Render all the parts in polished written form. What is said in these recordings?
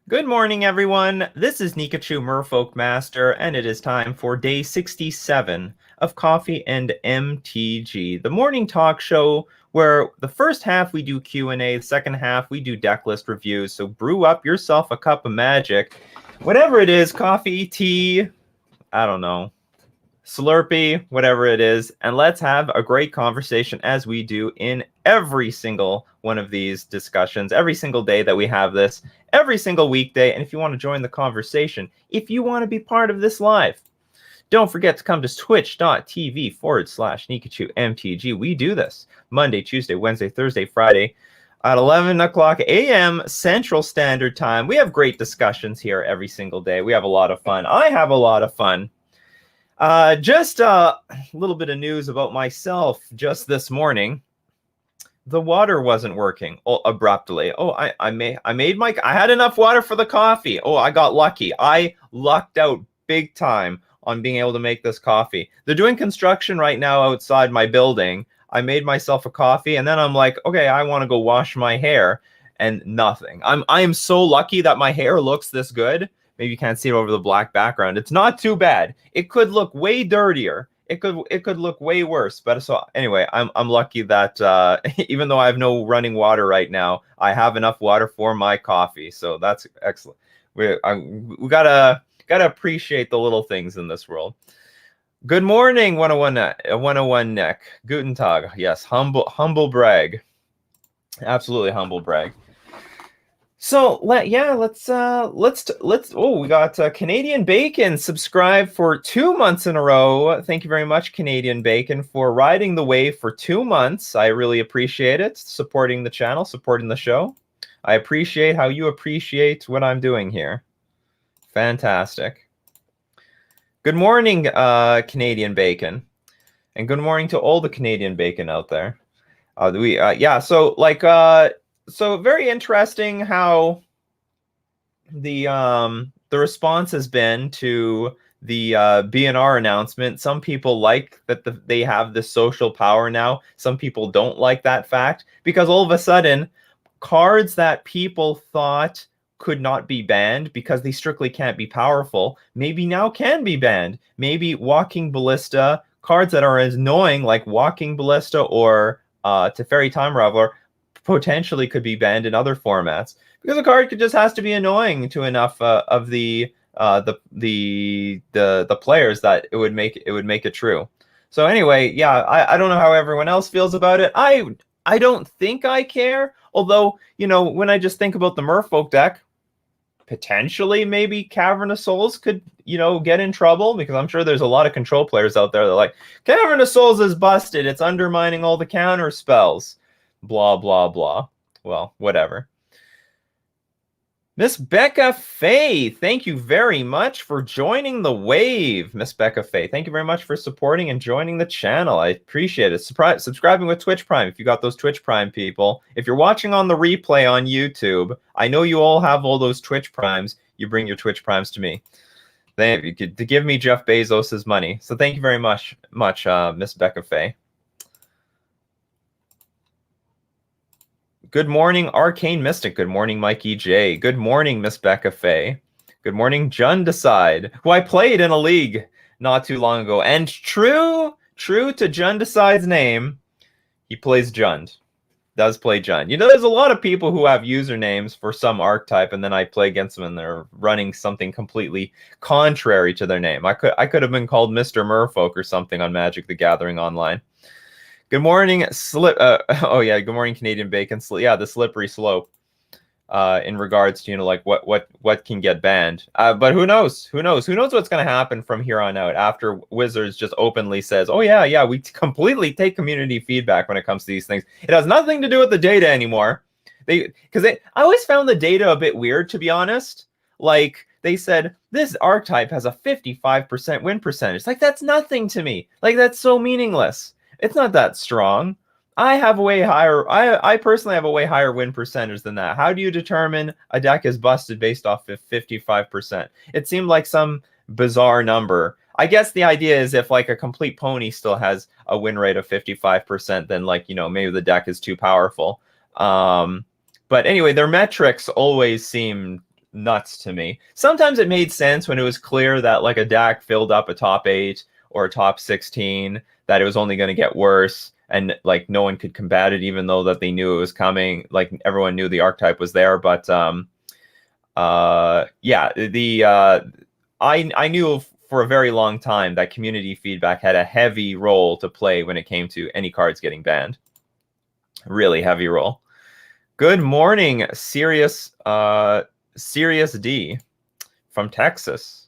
Good morning, everyone. This is Nikachu Merfolk Master, and it is time for day 67 of Coffee and MTG, the morning talk show where the first half we do Q&A, the second half we do Decklist reviews. So brew up yourself a cup of magic, whatever it is, coffee, tea, I don't know, Slurpee, whatever it is, and let's have a great conversation as we do in every single one of these discussions, every single day that we have this, every single weekday. And if you want to join the conversation, if you want to be part of this live, don't forget to come to twitch.tv/Nikachu MTG. We do this Monday, Tuesday, Wednesday, Thursday, Friday at 11 o'clock a.m. Central Standard Time. We have great discussions here every single day. We have a lot of fun. I have a lot of fun. Just a little bit of news about myself just this morning. The water wasn't working abruptly. I had enough water for the coffee. Oh, I got lucky. I lucked out big time on being able to make this coffee. They're doing construction right now outside my building. I made myself a coffee, and then I'm like, okay, I want to go wash my hair, and nothing. I am so lucky that my hair looks this good. Maybe you can't see it over the black background. It's not too bad. It could look way dirtier. It could look way worse. But so anyway, I'm lucky that even though I have no running water right now, I have enough water for my coffee. So that's excellent. We gotta appreciate the little things in this world. Good morning, 101 Nick. Guten Tag. Yes, humble brag. Absolutely humble brag. So let's we got Canadian Bacon subscribed for 2 months in a row. Thank you very much, Canadian Bacon, for riding the wave for 2 months. I really appreciate it, supporting the channel, supporting the show. I appreciate how you appreciate what I'm doing here. Fantastic. Good morning, Canadian Bacon, and good morning to all the Canadian Bacon out there. So very interesting how the response has been to the BNR announcement. Some people like that they have this social power now. Some people don't like that fact because all of a sudden, cards that people thought could not be banned because they strictly can't be powerful, maybe now can be banned. Maybe Walking Ballista, cards that are as annoying like Walking Ballista or Teferi Time Raveler, potentially could be banned in other formats because a card just has to be annoying to enough of the players that it would make it true. So anyway, yeah, I don't know how everyone else feels about it. I don't think I care. Although, you know, when I just think about the Merfolk deck, potentially maybe Cavernous Souls could, you know, get in trouble because I'm sure there's a lot of control players out there that are like, Cavernous Souls is busted. It's undermining all the counter spells. Blah, blah, blah. Well, whatever. Miss Becca Faye, thank you very much for joining the wave. Miss Becca Faye, thank you very much for supporting and joining the channel. I appreciate it. Subscribing with Twitch Prime if you got those Twitch Prime people. If you're watching on the replay on YouTube, I know you all have all those Twitch Primes. You bring your Twitch Primes to me. You could to give me Jeff Bezos's money. So thank you very much, Miss Becca Faye. Good morning, Arcane Mystic. Good morning, Mikey J. Good morning, Miss Becca Faye. Good morning, Jund Decide, who I played in a league not too long ago. And true to Jund Decide's name, he plays Jund. Does play Jund. You know, there's a lot of people who have usernames for some archetype, and then I play against them, and they're running something completely contrary to their name. I could have been called Mr. Merfolk or something on Magic the Gathering Online. Good morning, good morning, Canadian Bacon. The slippery slope. In regards to, you know, like what can get banned. But who knows? Who knows what's going to happen from here on out after Wizards just openly says, oh yeah, we completely take community feedback when it comes to these things. It has nothing to do with the data anymore. I always found the data a bit weird, to be honest. Like, they said this archetype has a 55% win percentage. Like, that's nothing to me. Like, that's so meaningless. It's not that strong. I have a way higher. I personally have a way higher win percentage than that. How do you determine a deck is busted based off of 55%? It seemed like some bizarre number. I guess the idea is if like a complete pony still has a win rate of 55%, then like, you know, maybe the deck is too powerful. But anyway, their metrics always seem nuts to me. Sometimes it made sense when it was clear that like a deck filled up a top 8 or a top 16, that it was only going to get worse, and like no one could combat it, even though that they knew it was coming. Like everyone knew the archetype was there, but yeah, I knew for a very long time that community feedback had a heavy role to play when it came to any cards getting banned. Really heavy role. Good morning, Sirius D from Texas.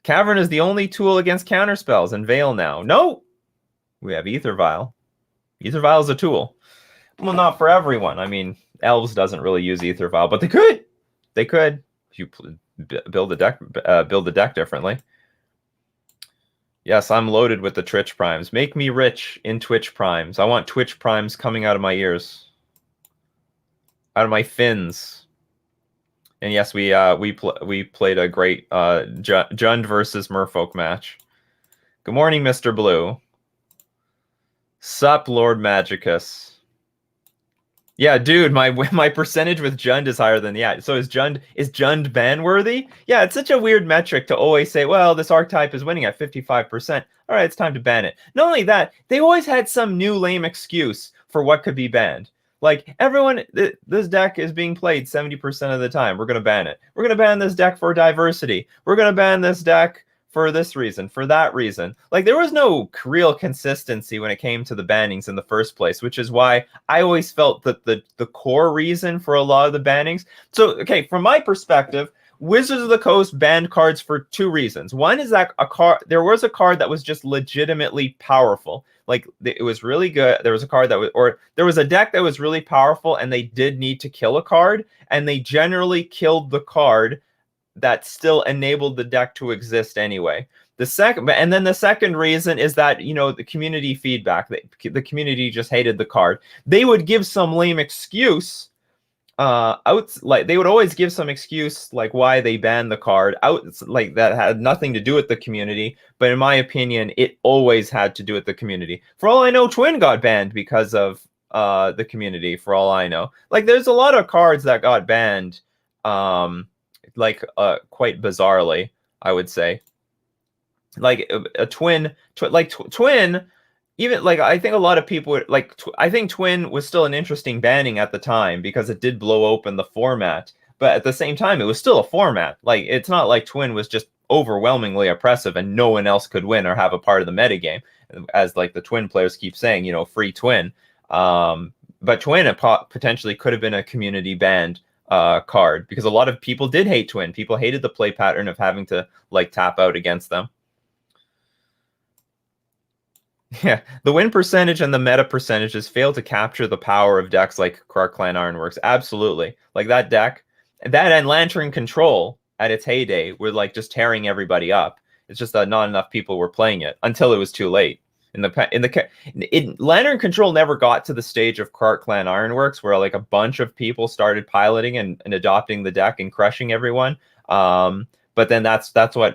Cavern is the only tool against counterspells and Veil now. No, we have Ether Vial. Ether Vial is a tool. Well, not for everyone. I mean, Elves doesn't really use Ether Vial, but they could. They could if you build the deck differently. Yes, I'm loaded with the Twitch Primes. Make me rich in Twitch Primes. I want Twitch Primes coming out of my ears, out of my fins. And yes, we played a great Jund versus Merfolk match. Good morning, Mr. Blue. Sup, Lord Magicus. Yeah, dude, my percentage with Jund is higher than So is Jund ban worthy? Yeah, it's such a weird metric to always say, well, this archetype is winning at 55%. All right, it's time to ban it. Not only that, they always had some new lame excuse for what could be banned. Like everyone, this deck is being played 70% of the time. We're gonna ban it. We're gonna ban this deck for diversity. We're gonna ban this deck for this reason, for that reason. Like there was no real consistency when it came to the bannings in the first place, which is why I always felt that the core reason for a lot of the bannings. So, okay, from my perspective, Wizards of the Coast banned cards for two reasons. One is that there was a card that was just legitimately powerful. Like it was really good. There was a card that was, or there was a deck that was really powerful, and they did need to kill a card, and they generally killed the card that still enabled the deck to exist anyway. The second reason is that, you know, the community feedback, the community just hated the card. They would give some lame excuse like they would always give some excuse like why they banned the card like that had nothing to do with the community, but in my opinion it always had to do with the community. For all I know, Twin got banned because of the community, for all I know. Like there's a lot of cards that got banned quite bizarrely, I would say. Like a Twin, even like I think a lot of people would like. I think Twin was still an interesting banning at the time because it did blow open the format. But at the same time, it was still a format. Like it's not like Twin was just overwhelmingly oppressive and no one else could win or have a part of the metagame, as like the Twin players keep saying, you know, free Twin. But Twin potentially could have been a community banned card because a lot of people did hate Twin. People hated the play pattern of having to like tap out against them. Yeah, the win percentage and the meta percentages fail to capture the power of decks like Krark Clan Ironworks. Absolutely. Like that deck, that and Lantern Control at its heyday were like just tearing everybody up. It's just that not enough people were playing it until it was too late. Lantern Control never got to the stage of Krark Clan Ironworks where like a bunch of people started piloting and adopting the deck and crushing everyone. But then that's why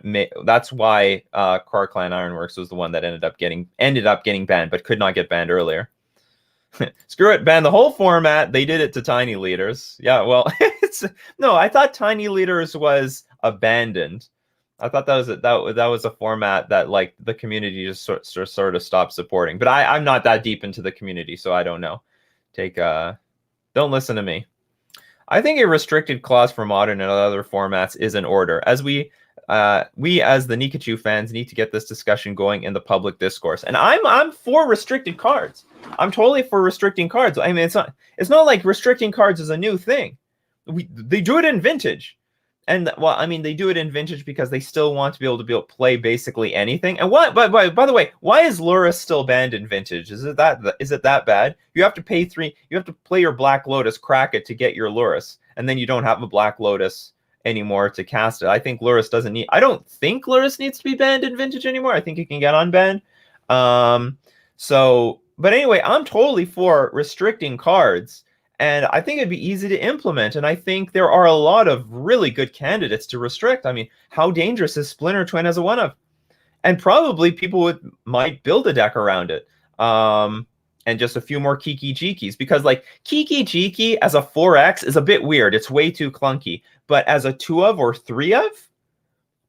Krark Clan Ironworks was the one that ended up getting banned, but could not get banned earlier. Screw it, ban the whole format. They did it to Tiny Leaders. Yeah, well, I thought Tiny Leaders was abandoned. I thought that was a format that like the community just sort of stopped supporting. But I'm not that deep into the community, so I don't know. Don't listen to me. I think a restricted clause for Modern and other formats is in order, as we as the Nikachu fans need to get this discussion going in the public discourse. And I'm for restricted cards. I'm totally for restricting cards. I mean, it's not like restricting cards is a new thing. They do it in Vintage. And well, I mean, they do it in Vintage because they still want to be able to play basically anything. And what? By the way, why is Lurrus still banned in Vintage? Is it that bad? You have to pay You have to play your Black Lotus, crack it to get your Lurrus, and then you don't have a Black Lotus anymore to cast it. I think Lurrus doesn't need. I don't think Lurrus needs to be banned in Vintage anymore. I think it can get unbanned. But anyway, I'm totally for restricting cards. And I think it'd be easy to implement. And I think there are a lot of really good candidates to restrict. I mean, how dangerous is Splinter Twin as a one-of? And probably people might build a deck around it. and just a few more Kiki Jikis, because like Kiki Jiki as a 4X is a bit weird. It's way too clunky. But as a 2 of or 3 of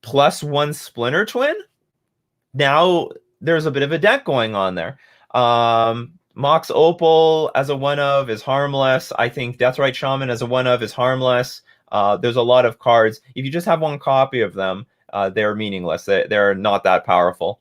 plus 1 Splinter Twin, now there's a bit of a deck going on there. Mox Opal as a 1 of is harmless. I think Deathrite Shaman as a 1 of is harmless. There's a lot of cards. If you just have one copy of them, they're meaningless. They're not that powerful.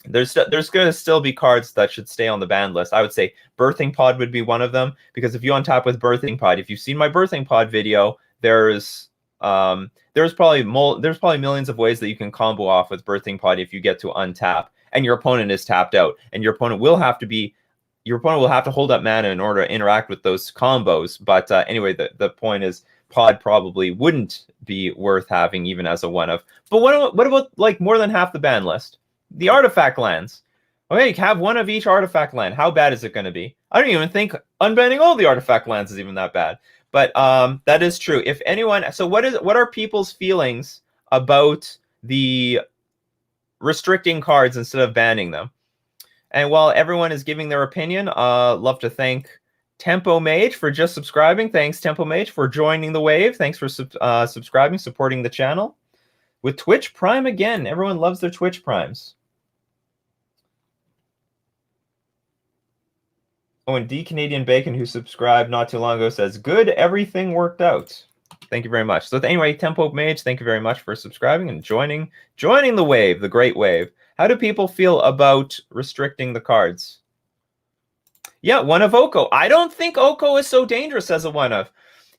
There's going to still be cards that should stay on the ban list. I would say Birthing Pod would be one of them, because if you untap with Birthing Pod, if you've seen my Birthing Pod video, there's probably millions of ways that you can combo off with Birthing Pod if you get to untap and your opponent is tapped out, and your opponent will have to hold up mana in order to interact with those combos. But anyway, the point is, Pod probably wouldn't be worth having even as a 1 of. But what about like more than half the ban list? The artifact lands. Okay, have 1 of each artifact land. How bad is it going to be? I don't even think unbanning all the artifact lands is even that bad. But that is true. If anyone, so what are people's feelings about the restricting cards instead of banning them? And while everyone is giving their opinion, love to thank Tempo Mage for just subscribing. Thanks, Tempo Mage, for joining the wave. Thanks for subscribing, supporting the channel. With Twitch Prime again. Everyone loves their Twitch Primes. Oh, and D Canadian Bacon, who subscribed not too long ago, says, good, everything worked out. Thank you very much. So anyway, Tempo Mage, thank you very much for subscribing and joining the wave, the great wave. How do people feel about restricting the cards? Yeah, 1 of Oko. I don't think Oko is so dangerous as a 1 of.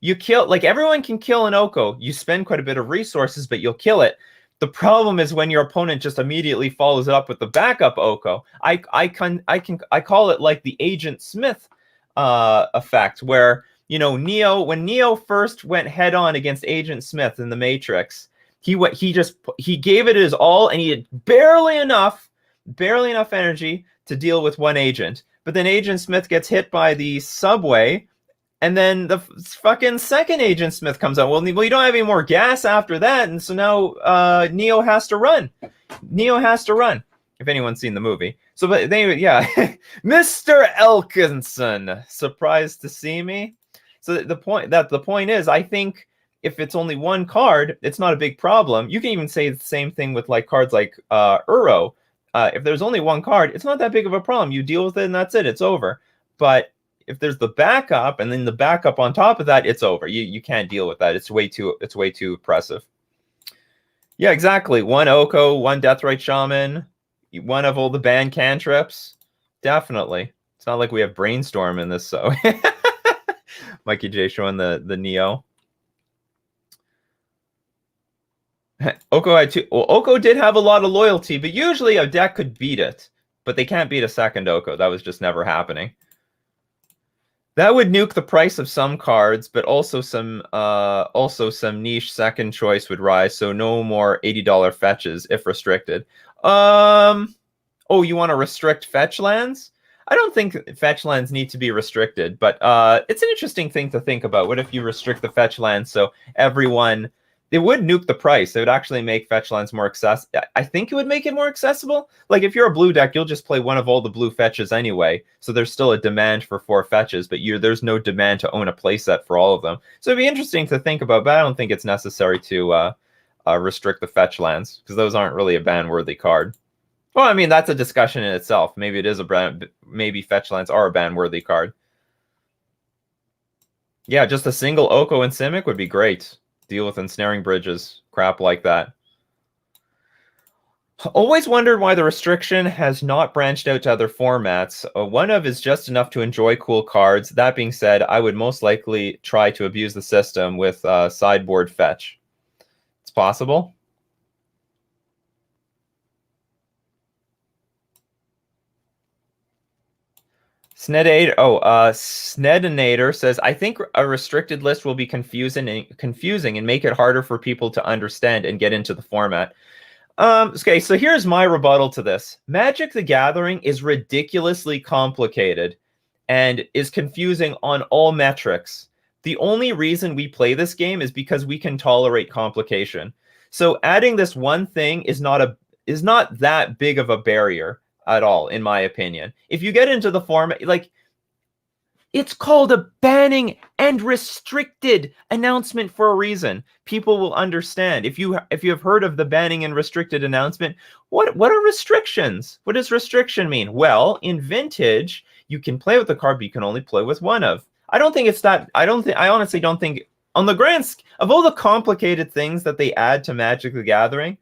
You kill, like, everyone can kill an Oko. You spend quite a bit of resources, but you'll kill it. The problem is when your opponent just immediately follows it up with the backup Oko. I call it like the Agent Smith effect, where, you know, when Neo first went head on against Agent Smith in the Matrix, he gave it his all, and he had barely enough energy to deal with one agent. But then Agent Smith gets hit by the subway, and then the fucking second Agent Smith comes out. Well, you don't have any more gas after that, and so now Neo has to run. If anyone's seen the movie. So, but they, yeah, Mr. Elkinson, surprised to see me. So the point is, I think if it's only 1 card, it's not a big problem. You can even say the same thing with like cards like Uro. If there's only 1 card, it's not that big of a problem. You deal with it and that's it. It's over. But if there's the backup and then the backup on top of that, it's over. You can't deal with that. It's way too oppressive. Yeah, exactly. 1 Oko, 1 Deathrite Shaman, 1 of all the banned cantrips. Definitely. It's not like we have Brainstorm in this, so. Mikey J showing the Neo. Oko had 2. Well, Oko did have a lot of loyalty, but usually a deck could beat it. But they can't beat a second Oko. That was just never happening. That would nuke the price of some cards, but also some niche second choice would rise, so no more $80 fetches if restricted. Oh, you want to restrict fetch lands? I don't think fetch lands need to be restricted, but it's an interesting thing to think about. What if you restrict the fetch lands so everyone... It would nuke the price. It would actually make fetch lands more accessible. I think it would make it more accessible. Like, if you're a blue deck, you'll just play 1 of all the blue fetches anyway. So there's still a demand for 4 fetches, but there's no demand to own a playset for all of them. So it'd be interesting to think about, but I don't think it's necessary to restrict the fetch lands, because those aren't really a ban-worthy card. Well, I mean, that's a discussion in itself. Maybe it is maybe fetch lands are a ban-worthy card. Yeah, just a single Oko and Simic would be great. Deal with ensnaring bridges, crap like that. Always wondered why the restriction has not branched out to other formats. 1 of is just enough to enjoy cool cards. That being said, I would most likely try to abuse the system with sideboard fetch. It's possible. Snedinator says, I think a restricted list will be confusing and make it harder for people to understand and get into the format. Okay, so here's my rebuttal to this. Magic the Gathering is ridiculously complicated and is confusing on all metrics. The only reason we play this game is because we can tolerate complication. So adding this one thing is not that big of a barrier. at all, in my opinion. If you get into the format, like, it's called a banning and restricted announcement for a reason. People will understand. If you have heard of the banning and restricted announcement, what are restrictions? What does restriction mean? Well, in Vintage, you can play with the card, but you can only play with one of. I don't think it's that. I honestly don't think, on the of all the complicated things that they add to Magic the Gathering,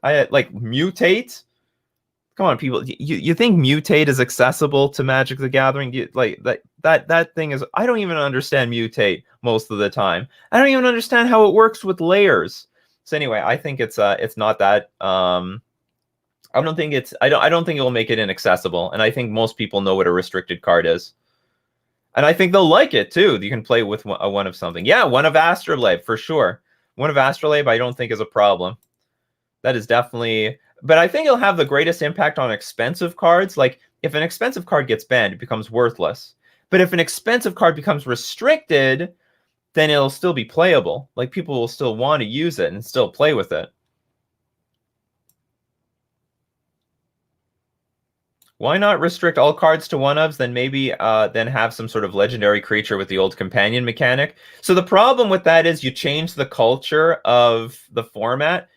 I like mutate. Come on, people. You think mutate is accessible to Magic the Gathering? Like that thing is. I don't even understand mutate most of the time. I don't even understand how it works with layers. So anyway, I think it's not that. I don't think it's. I don't think it will make it inaccessible. And I think most people know what a restricted card is. And I think they'll like it too. You can play with one of something. Yeah, one of Astrolabe for sure. One of Astrolabe, I don't think is a problem. That is definitely. But I think it'll have the greatest impact on expensive cards. Like, if an expensive card gets banned, it becomes worthless. But if an expensive card becomes restricted, then it'll still be playable. Like, people will still want to use it and still play with it. Why not restrict all cards to one-ofs, then maybe then have some sort of legendary creature with the old companion mechanic? So the problem with that is you change the culture of the format.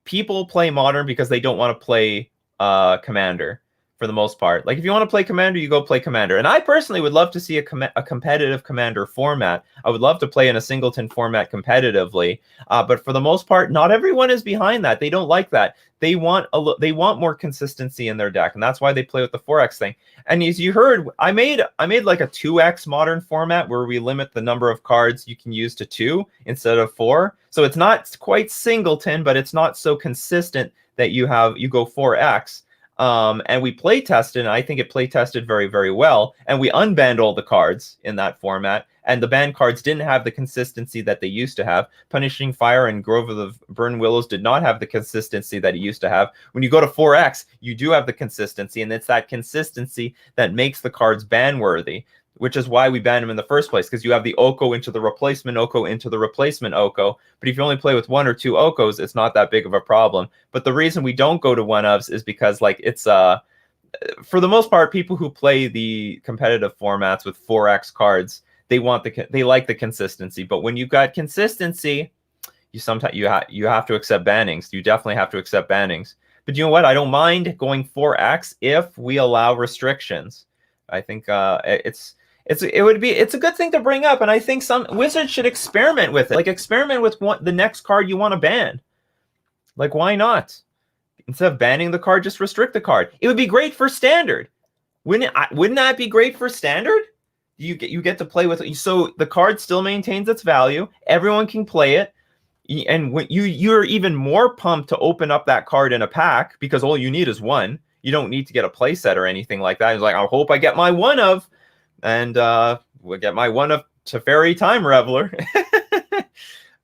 People play Modern because they don't want to play Commander for the most part. Like, if you want to play Commander, you go play Commander. And I personally would love to see a competitive Commander format. I would love to play in a singleton format competitively. But for the most part, not everyone is behind that. They don't like that. They want more consistency in their deck, and that's why they play with the 4X thing. And as you heard, I made like a 2X Modern format where we limit the number of cards you can use to 2 instead of 4. So it's not quite singleton, but it's not so consistent that you go 4X. And we play tested, and I think it play tested very, very well. And we unbanned all the cards in that format, and the banned cards didn't have the consistency that they used to have. Punishing Fire and Grove of the Burn Willows did not have the consistency that it used to have. When you go to 4X, you do have the consistency, and it's that consistency that makes the cards ban worthy, which is why we banned them in the first place, because you have the Oko into the replacement Oko into the replacement Oko. But if you only play with 1 or 2 Okos, it's not that big of a problem. But the reason we don't go to one-ofs is because, like, it's for the most part, people who play the competitive formats with 4X cards, they like the consistency. But when you've got consistency, you have to accept bannings. You definitely have to accept bannings. But you know what? I don't mind going 4X if we allow restrictions. I think it's a good thing to bring up, and I think some Wizards should experiment with it. Like, experiment with the next card you want to ban. Like, why not? Instead of banning the card, just restrict the card. It would be great for Standard. Wouldn't that be great for Standard? You get to play with it, so the card still maintains its value. Everyone can play it, and when you're even more pumped to open up that card in a pack, because all you need is one. You don't need to get a playset or anything like that. It's like, I hope I get my one of, and we'll get my one of Teferi Time Reveler.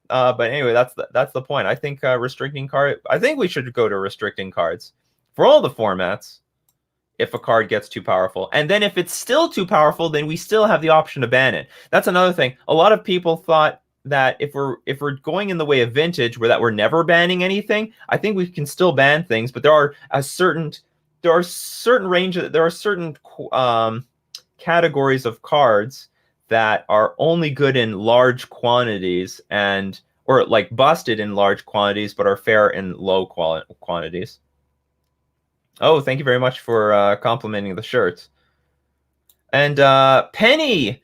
But anyway, that's the point. I think restricting card. I think we should go to restricting cards for all the formats if a card gets too powerful. And then if it's still too powerful, then we still have the option to ban it. That's another thing. A lot of people thought that if we're going in the way of Vintage, where that we're never banning anything, I think we can still ban things, but there are certain categories of cards that are only good in large quantities, or like busted in large quantities, but are fair in low quantities. Oh, thank you very much for complimenting the shirts. And Penny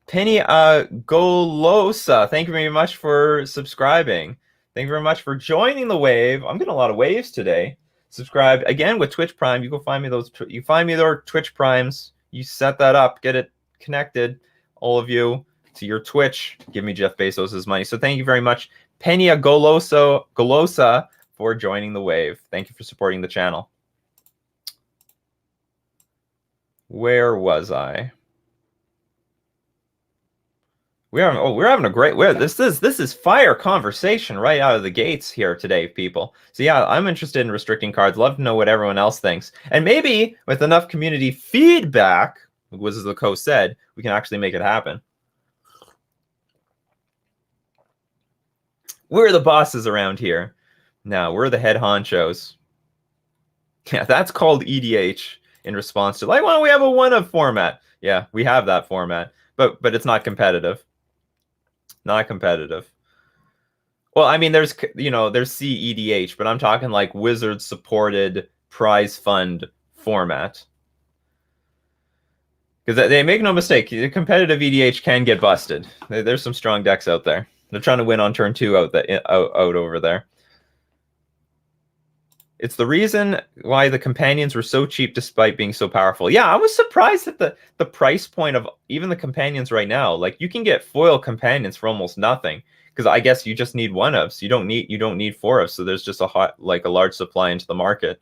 Golosa, thank you very much for subscribing. Thank you very much for joining the wave. I'm getting a lot of waves today. Subscribe again with Twitch Prime. You go find me those. You find me their Twitch Primes. You set that up. Get it connected, all of you, to your Twitch. Give me Jeff Bezos' money. So thank you very much, Pena Golosa, for joining the wave. Thank you for supporting the channel. Where was I? We're having a great. This is fire conversation right out of the gates here today, people. So yeah, I'm interested in restricting cards. Love to know what everyone else thinks, and maybe with enough community feedback, as the co said, we can actually make it happen. We're the bosses around here. Now we're the head honchos. Yeah, that's called EDH in response to like, why don't we have a one of format? Yeah, we have that format, but it's not competitive. Not competitive. Well, I mean, there's there's CEDH, but I'm talking like Wizard supported prize fund format. Because they make no mistake, the competitive EDH can get busted. There's some strong decks out there. They're trying to win on turn 2 out over there. It's the reason why the companions were so cheap despite being so powerful. Yeah, I was surprised at the price point of even the companions right now. Like you can get foil companions for almost nothing. Because I guess you just need one of, so you don't need four of, so there's just a large supply into the market.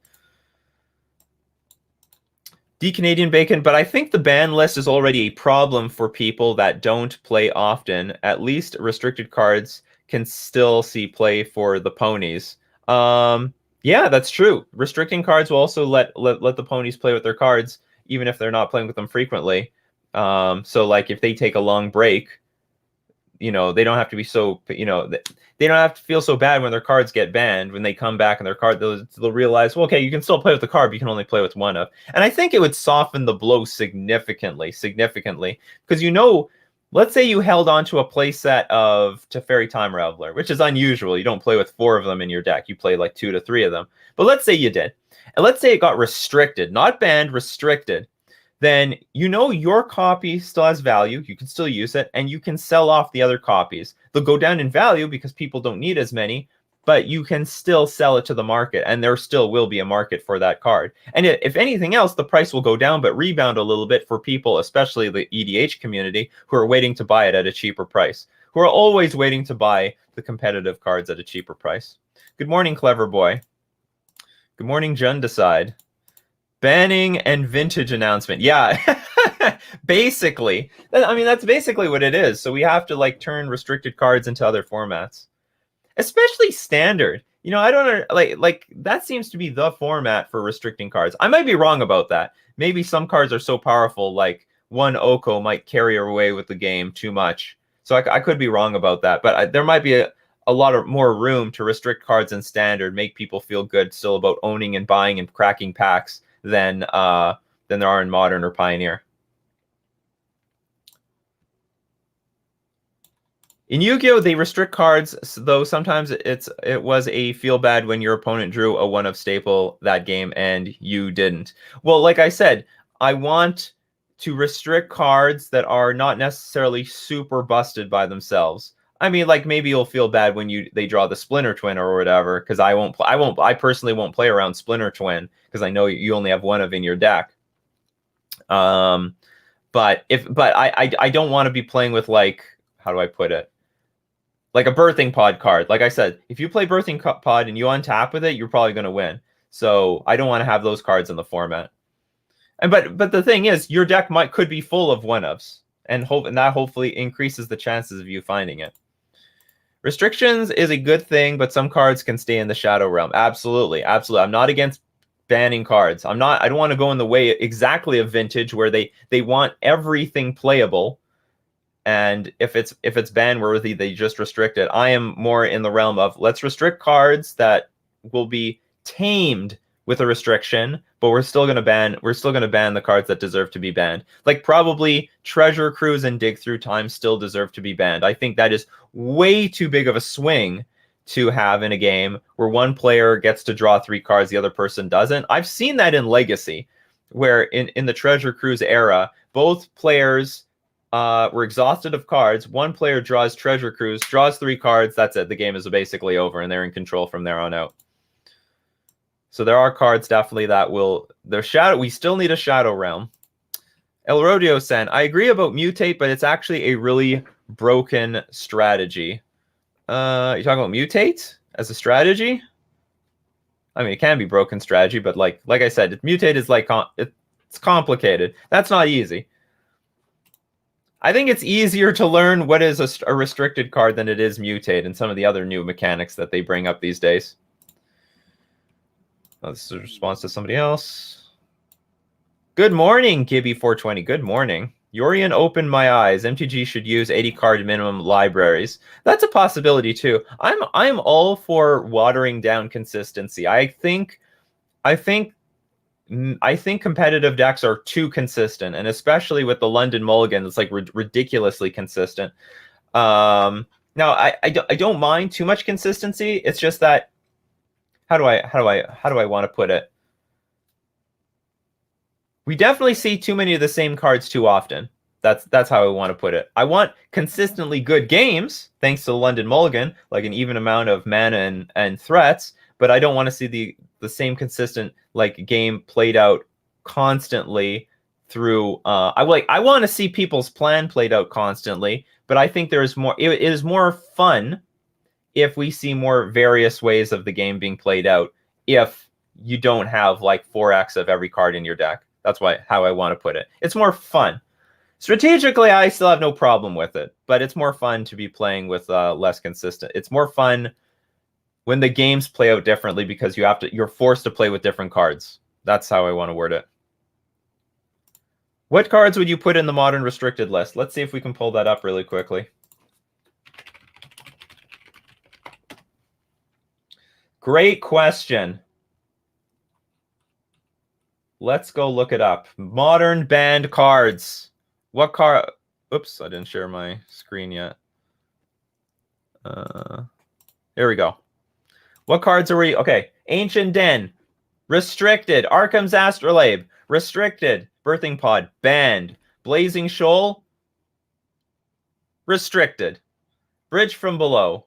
Canadian Bacon, but I think the ban list is already a problem for people that don't play often. At least restricted cards can still see play for the ponies. Yeah, that's true. Restricting cards will also let the ponies play with their cards, even if they're not playing with them frequently. So like if they take a long break, they don't have to be so, they don't have to feel so bad when their cards get banned. When they come back and their card, they'll realize, well, okay, you can still play with the card, but you can only play with one of. And I think it would soften the blow significantly, because let's say you held on to a playset of Teferi Time Raveler, which is unusual. You don't play with 4 of them in your deck. You play like 2 to 3 of them. But let's say you did. And let's say it got restricted, not banned, restricted. Then your copy still has value. You can still use it, and you can sell off the other copies. They'll go down in value because people don't need as many, but you can still sell it to the market, and there still will be a market for that card. And if anything else, the price will go down, but rebound a little bit for people, especially the EDH community, who are waiting to buy it at a cheaper price, who are always waiting to buy the competitive cards at a cheaper price. Good morning, Clever Boy. Good morning, Jundicide. Banning and vintage announcement. Yeah, basically. I mean, that's basically what it is. So we have to turn restricted cards into other formats, especially standard. I don't like that seems to be the format for restricting cards. I might be wrong about that. Maybe some cards are so powerful, like one Oko might carry away with the game too much. So I could be wrong about that, but there might be a lot of more room to restrict cards in standard, make people feel good still about owning and buying and cracking packs than there are in Modern or Pioneer. In Yu-Gi-Oh, they restrict cards, though sometimes it was a feel bad when your opponent drew a one of staple that game and you didn't. Well, like I said, I want to restrict cards that are not necessarily super busted by themselves. I mean, like maybe you'll feel bad when they draw the Splinter Twin or whatever, because I personally won't play around Splinter Twin because I know you only have one of in your deck. But I don't want to be playing with how do I put it? Like a Birthing Pod card. Like I said, if you play Birthing Pod and you untap with it, you're probably going to win. So I don't want to have those cards in the format. And but the thing is, your deck could be full of one-ofs, and that hopefully increases the chances of you finding it. Restrictions is a good thing, but some cards can stay in the shadow realm. Absolutely, absolutely. I'm not against banning cards. I don't want to go in the way exactly of vintage where they want everything playable. And if it's ban worthy, they just restrict it. I am more in the realm of let's restrict cards that will be tamed with a restriction, but we're still gonna ban the cards that deserve to be banned. Like probably Treasure Cruise and Dig Through Time still deserve to be banned. I think that is way too big of a swing to have in a game where one player gets to draw 3 cards, the other person doesn't. I've seen that in Legacy, where in the Treasure Cruise era, both players were exhausted of cards. One player draws Treasure Cruise, draws 3 cards. That's it. The game is basically over, and they're in control from there on out. So there are cards definitely that will. We still need a Shadow Realm. El Rodeo-san, I agree about Mutate, but it's actually a really broken strategy. You talking about Mutate as a strategy? I mean, it can be broken strategy, but like I said, Mutate is it's complicated. That's not easy. I think it's easier to learn what is a restricted card than it is Mutate and some of the other new mechanics that they bring up these days. Oh, this is a response to somebody else. Good morning, Gibby420. Good morning. Yorian opened my eyes. MTG should use 80 card minimum libraries. That's a possibility too. I'm all for watering down consistency. I think I think competitive decks are too consistent, and especially with the London Mulligan, it's like ridiculously consistent. Now I don't mind too much consistency. It's just that how do I want to put it? We definitely see too many of the same cards too often. That's how I want to put it. I want consistently good games, thanks to the London Mulligan, like an even amount of mana and threats, but I don't want to see the same consistent like game played out constantly through I want to see people's plan played out constantly, but I think there's more it is more fun if we see more various ways of the game being played out if you don't have like 4x of every card in your deck. That's how I want to put it. It's more fun. Strategically, I still have no problem with it, but it's more fun to be playing with less consistent. It's more fun when the games play out differently because you're forced to play with different cards. That's how I want to word it. What cards would you put in the modern restricted list? Let's see if we can pull that up really quickly. Great question. Let's go look it up. Modern banned cards. What card? Oops, I didn't share my screen yet. Here we go. What cards are we? Okay. Ancient Den. Restricted. Arkham's Astrolabe. Restricted. Birthing Pod. Banned. Blazing Shoal. Restricted. Bridge from Below.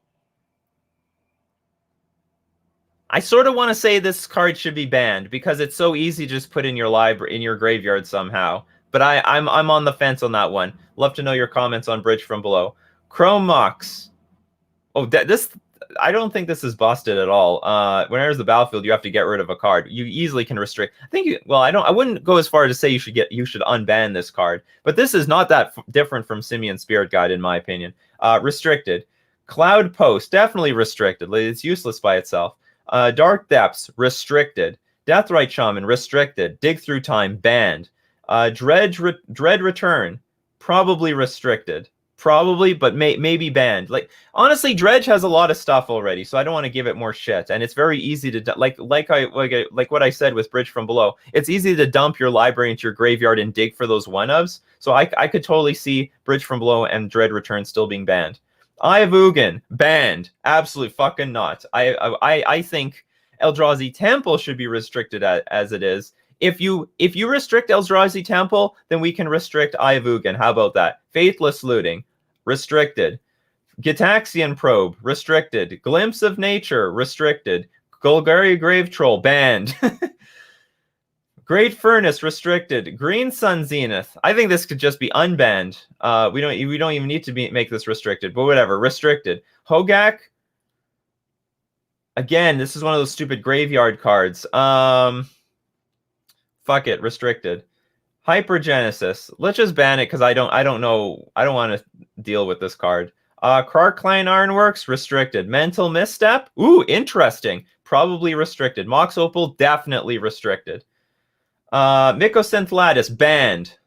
I sort of want to say this card should be banned because it's so easy to just put in your library, in your graveyard somehow. But I'm on the fence on that one. Love to know your comments on Bridge from Below. Chrome Mox. Oh, this I don't think this is busted at all. When it enters the battlefield, you have to get rid of a card. You easily can restrict. I think I wouldn't go as far to say you should unban this card. But this is not that different from Simian Spirit Guide in my opinion. Restricted. Cloud Post, definitely restricted. It's useless by itself. Dark Depths, restricted. Deathrite Shaman, restricted. Dig Through Time, banned. Dread Return, probably restricted. Probably, but maybe banned. Like honestly, Dredge has a lot of stuff already, so I don't want to give it more shit. And it's very easy to like what I said with Bridge from Below. It's easy to dump your library into your graveyard and dig for those 1-ofs. So I could totally see Bridge from Below and Dread Return still being banned. Eye of Ugin, banned. Absolutely fucking not. I think Eldrazi Temple should be restricted as it is. If you restrict Eldrazi Temple, then we can restrict Eye of Ugin. How about that? Faithless Looting, restricted. Gitaxian Probe, restricted. Glimpse of Nature, restricted. Golgari Grave Troll, banned. Great Furnace, restricted. Green Sun Zenith. I think this could just be unbanned. We don't even need to make this restricted, but whatever. Restricted. Hogak. Again, this is one of those stupid graveyard cards. Fuck it, restricted. Hypergenesis. Let's just ban it because I don't know. I don't want to deal with this card. Krark-Clan Ironworks, restricted. Mental Misstep. Ooh, interesting. Probably restricted. Mox Opal, definitely restricted. Mycosynth Lattice, banned.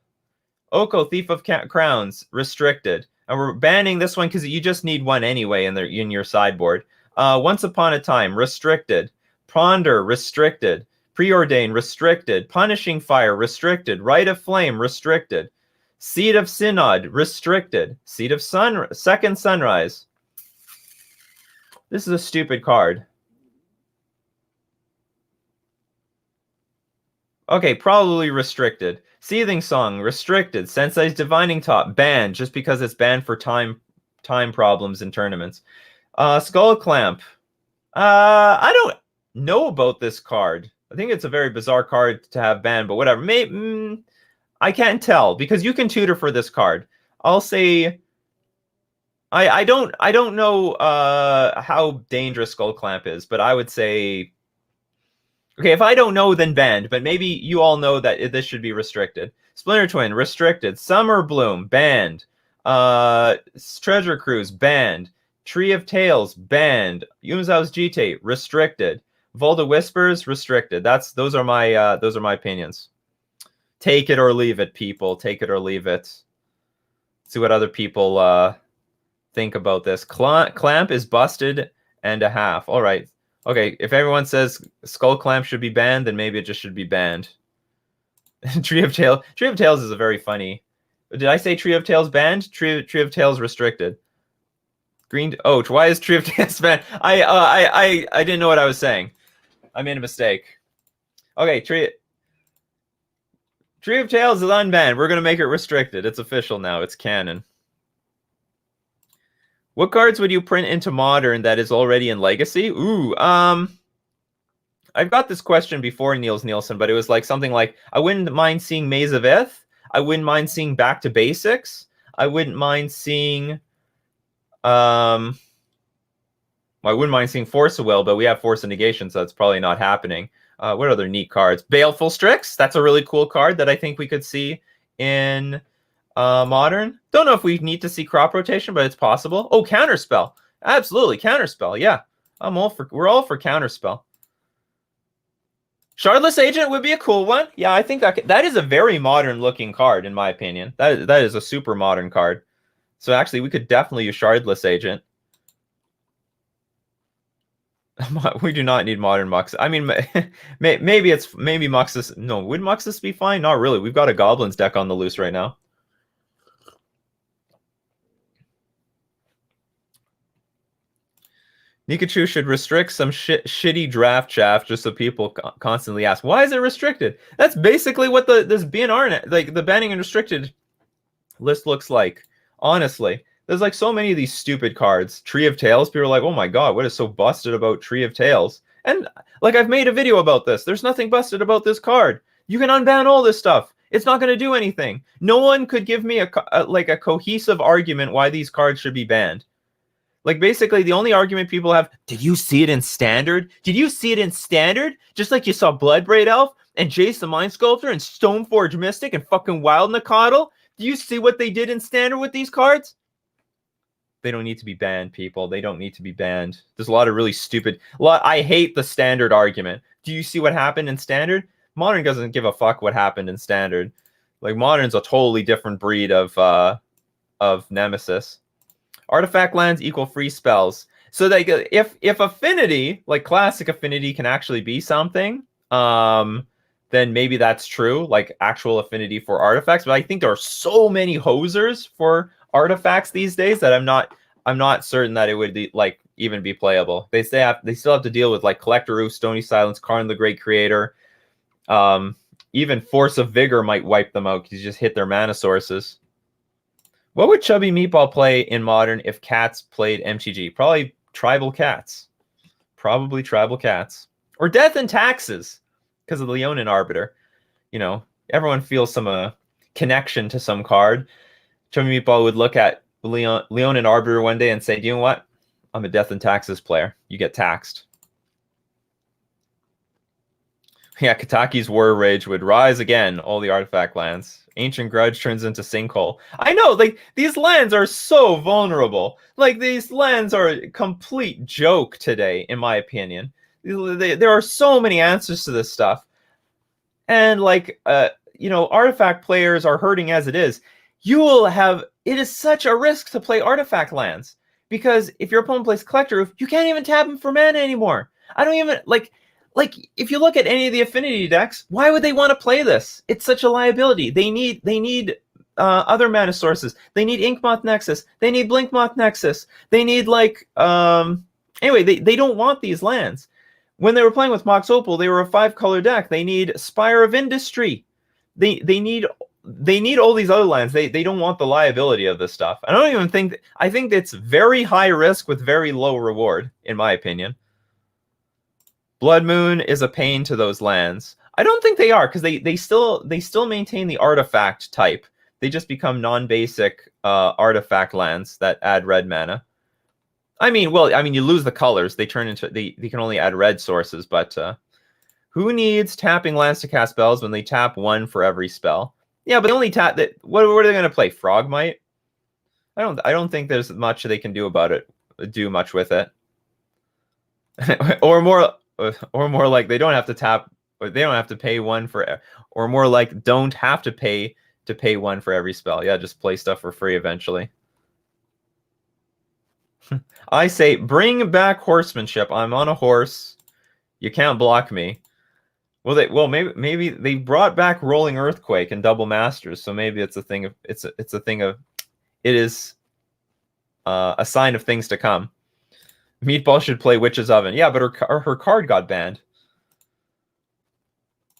Oko, Thief of Crowns, restricted. And we're banning this one because you just need one anyway in your sideboard. Once Upon a Time, restricted. Ponder, restricted. Preordain, restricted. Punishing Fire, restricted. Rite of Flame, restricted. Seed of Synod, restricted. Seed of Second Sunrise. This is a stupid card. Okay, probably restricted. Seething Song, restricted. Sensei's Divining Top, banned, just because it's banned for time problems in tournaments. Skull Clamp. I don't know about this card. I think it's a very bizarre card to have banned, but whatever. I can't tell because you can tutor for this card. I'll say I don't know how dangerous Skull Clamp is, but I would say okay, if I don't know, then banned, but maybe you all know that this should be restricted. Splinter Twin, restricted. Summer Bloom, banned. Treasure Cruise, banned. Tree of Tales, banned. Yumzao's Jite, restricted. Volda Whispers, restricted. Those are my opinions. Take it or leave it, people. Take it or leave it. See what other people think about this. Clamp is busted and a half. All right. Okay, if everyone says Skull Clamp should be banned, then maybe it just should be banned. Tree of Tails. Tree of Tails is a very funny. Did I say Tree of Tails banned? Tree of Tails restricted. Green. Oh, why is Tree of Tails banned? I didn't know what I was saying. I made a mistake. Okay, Tree of Tails is unbanned. We're gonna make it restricted. It's official now. It's canon. What cards would you print into Modern that is already in Legacy? Ooh, I've got this question before, Niels Nielsen, but it was like something like, I wouldn't mind seeing Maze of Ith. I wouldn't mind seeing Back to Basics. I wouldn't mind seeing, well, I wouldn't mind seeing Force of Will, but we have Force of Negation, so that's probably not happening. What other neat cards? Baleful Strix. That's a really cool card that I think we could see in Modern. Don't know if we need to see crop rotation, but it's possible. Oh, Counterspell. Absolutely, Counterspell. Yeah, we're all for Counterspell. Shardless Agent would be a cool one. Yeah, I think that is a very modern looking card, in my opinion. That is a super modern card. So actually, we could definitely use Shardless Agent. We do not need modern Muxus. I mean, maybe Muxus. No, would Muxus be fine? Not really. We've got a Goblins deck on the loose right now. Nikachu should restrict some shitty draft chaff just so people constantly ask, why is it restricted? That's basically what this BNR, like the banning and restricted list looks like. Honestly, there's like so many of these stupid cards. Tree of Tails, people are like, oh my god, what is so busted about Tree of Tails? And like, I've made a video about this. There's nothing busted about this card. You can unban all this stuff. It's not going to do anything. No one could give me a cohesive argument why these cards should be banned. Like, basically, the only argument people have, did you see it in Standard? Did you see it in Standard? Just like you saw Bloodbraid Elf and Jace the Mind Sculptor and Stoneforge Mystic and fucking Wild Nicodle? Do you see what they did in Standard with these cards? They don't need to be banned, people. They don't need to be banned. There's a lot of really stupid... I hate the Standard argument. Do you see what happened in Standard? Modern doesn't give a fuck what happened in Standard. Like, Modern's a totally different breed of Nemesis. Artifact lands equal free spells. So like, if affinity, like classic affinity, can actually be something, then maybe that's true, like actual affinity for artifacts. But I think there are so many hosers for artifacts these days that I'm not certain that it would be, like, even be playable. They still have to deal with like Collector Roof, Stony Silence, Karn the Great Creator. Even Force of Vigor might wipe them out because you just hit their mana sources. What would Chubby Meatball play in Modern if Cats played MTG? Probably Tribal Cats. Probably Tribal Cats. Or Death and Taxes, because of the Leonin Arbiter. You know, everyone feels some connection to some card. Chubby Meatball would look at Leonin Arbiter one day and say, do you know what? I'm a Death and Taxes player. You get taxed. Yeah, Kataki's War Rage would rise again, all the artifact lands. Ancient Grudge turns into Sinkhole. I know, like, these lands are so vulnerable. Like, these lands are a complete joke today, in my opinion. There are so many answers to this stuff. And, like, you know, artifact players are hurting as it is. It is such a risk to play artifact lands. Because if your opponent plays Collector Roof, you can't even tap him for mana anymore. I don't even, like, if you look at any of the affinity decks, why would they want to play this? It's such a liability. They need other mana sources. They need Inkmoth Nexus. They need Blinkmoth Nexus. They need, like, anyway, they don't want these lands. When they were playing with Mox Opal, they were a 5-color deck. They need Spire of Industry. They need all these other lands. They don't want the liability of this stuff. I think it's very high risk with very low reward, in my opinion. Blood Moon is a pain to those lands. I don't think they are, because they still maintain the artifact type. They just become non-basic artifact lands that add red mana. I mean, you lose the colors. They turn into they can only add red sources, but who needs tapping lands to cast spells when they tap one for every spell? Yeah, but they only tap that. What are they going to play? Frogmite? I don't think there's much they can do about it. Do much with it. Or more like they don't have to tap, or they don't have to pay one for, or more like don't have to pay one for every spell. Yeah, just play stuff for free eventually. I say bring back horsemanship. I'm on a horse. You can't block me. Maybe they brought back Rolling Earthquake and Double Masters, so maybe it's a thing of it is a sign of things to come. Meatball should play Witch's Oven. Yeah, but her card got banned.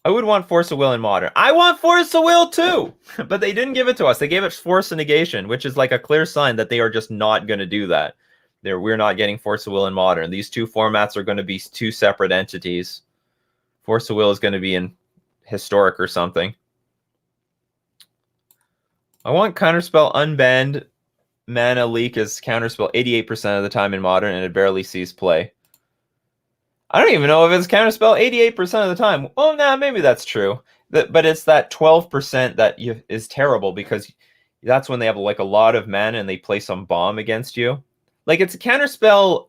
I would want Force of Will in Modern. I want Force of Will too, but they didn't give it to us. They gave it Force of Negation, which is like a clear sign that they are just not going to do that. We're not getting Force of Will in Modern. These two formats are going to be two separate entities. Force of Will is going to be in Historic or something. I want Counterspell Unbanned. Mana Leak is Counterspell 88% of the time in Modern, and it barely sees play. I don't even know if it's Counterspell 88% of the time. Well, nah, maybe that's true. But it's that 12% that is terrible, because that's when they have like a lot of mana and they play some bomb against you. Like, it's a Counterspell.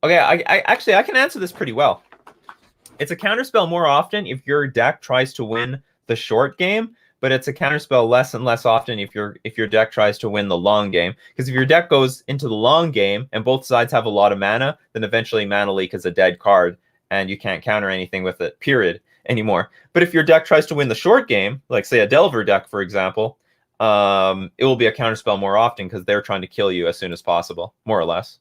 Okay, I can answer this pretty well. It's a Counterspell more often if your deck tries to win the short game, but it's a Counterspell less and less often if your deck tries to win the long game. Because if your deck goes into the long game and both sides have a lot of mana, then eventually Mana Leak is a dead card and you can't counter anything with it, period, anymore. But if your deck tries to win the short game, like say a Delver deck, for example, it will be a Counterspell more often because they're trying to kill you as soon as possible, more or less.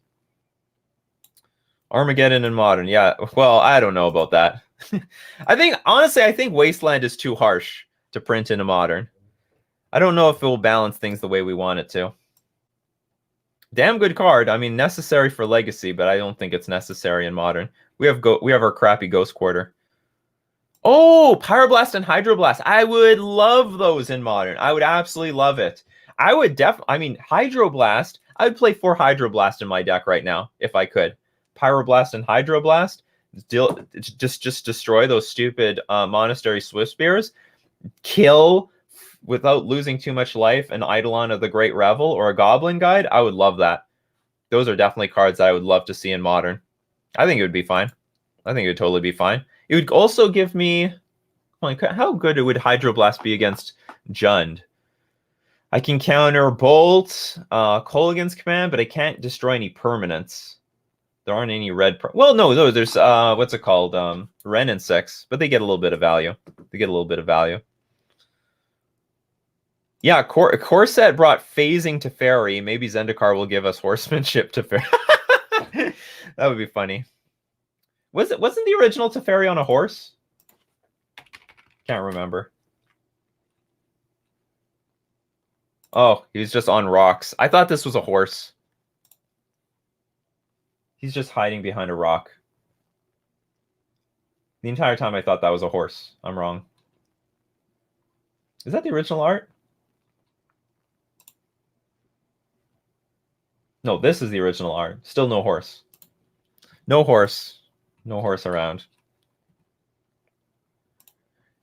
Armageddon in Modern, yeah. Well, I don't know about that. Honestly, I think Wasteland is too harsh to print into Modern. I don't know if it will balance things the way we want it to. Damn good card. I mean, necessary for Legacy, but I don't think it's necessary in Modern. We have our crappy Ghost Quarter. Oh, Pyroblast and Hydroblast. I would love those in Modern. I would absolutely love it. I would Hydroblast. I would play 4 Hydroblast in my deck right now if I could. Pyroblast and Hydroblast. Just destroy those stupid Monastery Swift Spears. Kill without losing too much life an Eidolon of the Great Revel or a Goblin Guide. I would love that. Those are definitely cards that I would love to see in Modern. I think it would be fine. I think it would totally be fine. It would also give me... How good would Hydroblast be against Jund? I can counter Bolt, Kolaghan's Command, but I can't destroy any permanents. There aren't any red... Well, no, there's... what's it called? Ren and 6, but they get a little bit of value. Yeah, Corset brought phasing to Fairy. Maybe Zendikar will give us horsemanship to Fairy. That would be funny. Wasn't the original Teferi on a horse? Can't remember. Oh, he was just on rocks. I thought this was a horse. He's just hiding behind a rock. The entire time I thought that was a horse. I'm wrong. Is that the original art? No, this is the original art. Still no horse. No horse. No horse around.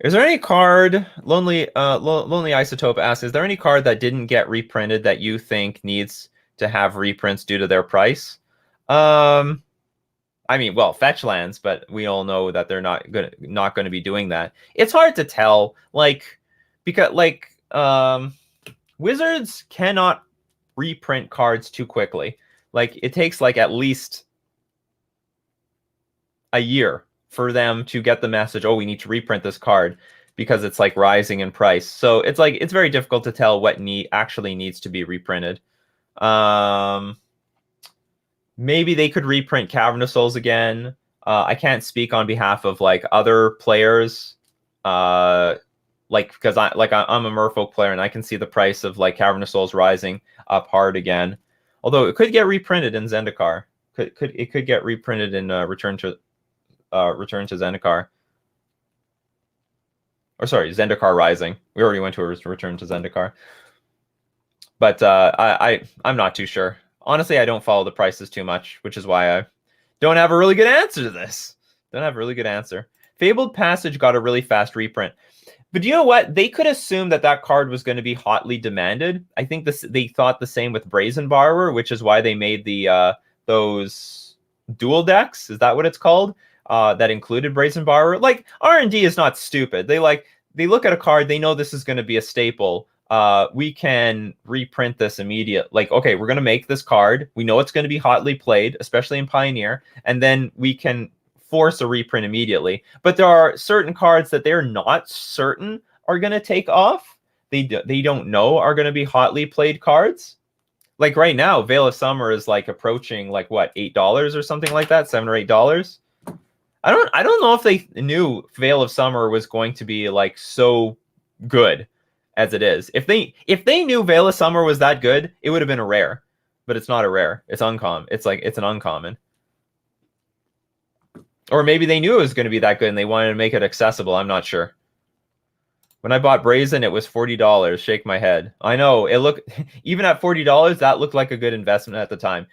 Is there any card, Lonely Isotope asks, is there any card that didn't get reprinted that you think needs to have reprints due to their price? I mean, well, fetch lands, but we all know that they're not going to be doing that. It's hard to tell, because Wizards cannot reprint cards too quickly. It takes at least a year for them to get the message, oh, we need to reprint this card, because it's rising in price. So it's very difficult to tell what actually needs to be reprinted. Maybe they could reprint Cavern of Souls again. I can't speak on behalf of other players. Because I'm a Merfolk player and I can see the price of Cavern of Souls rising up hard again. Although it could get reprinted in Zendikar. It could get reprinted in Return to Zendikar. Or sorry, Zendikar Rising. We already went to a Return to Zendikar. But I'm not too sure. Honestly, I don't follow the prices too much, which is why I don't have a really good answer to this. Fabled Passage got a really fast reprint. But you know what? They could assume that card was going to be hotly demanded. I think they thought the same with Brazen Borrower, which is why they made those dual decks. Is that what it's called? That included Brazen Borrower. R&D is not stupid. They look at a card, they know this is going to be a staple. We can reprint this immediately. Okay, we're going to make this card. We know it's going to be hotly played, especially in Pioneer, and then we can force a reprint immediately. But there are certain cards that they're not certain are going to take off. They don't know are going to be hotly played cards. Like right now, Veil of Summer is like approaching like what, $8 or something like that, $7 or $8. I don't know if they knew Veil of Summer was going to be like so good as it is. If they knew Veil of Summer was that good, it would have been a rare. But it's not a rare. It's uncommon. It's an uncommon. Or maybe they knew it was going to be that good and they wanted to make it accessible. I'm not sure. When I bought Brazen, it was $40. Shake my head. I know it looked even at $40. That looked like a good investment at the time.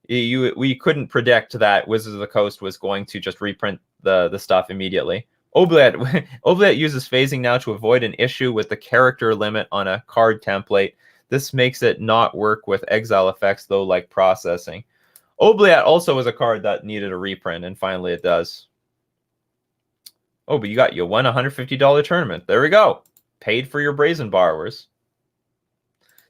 We couldn't predict that Wizards of the Coast was going to just reprint the stuff immediately. Oubliette uses phasing now to avoid an issue with the character limit on a card template. This makes it not work with exile effects, though, like processing. Oubliette also was a card that needed a reprint, and finally it does. Oh, but you won a $150 tournament. There we go. Paid for your Brazen borrowers.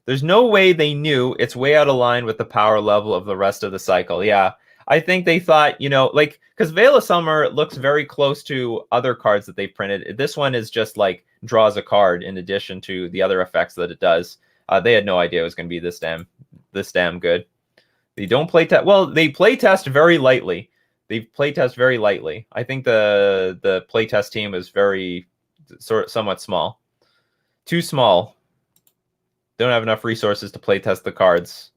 There's no way they knew it's way out of line with the power level of the rest of the cycle. Yeah, I think they thought, like, because Veil of Summer looks very close to other cards that they printed. This one is just like draws a card in addition to the other effects that it does. They had no idea it was going to be this damn good. They don't play test. Well, they play test very lightly. They play test very lightly. I think the play test team is somewhat small. Too small. Don't have enough resources to play test the cards.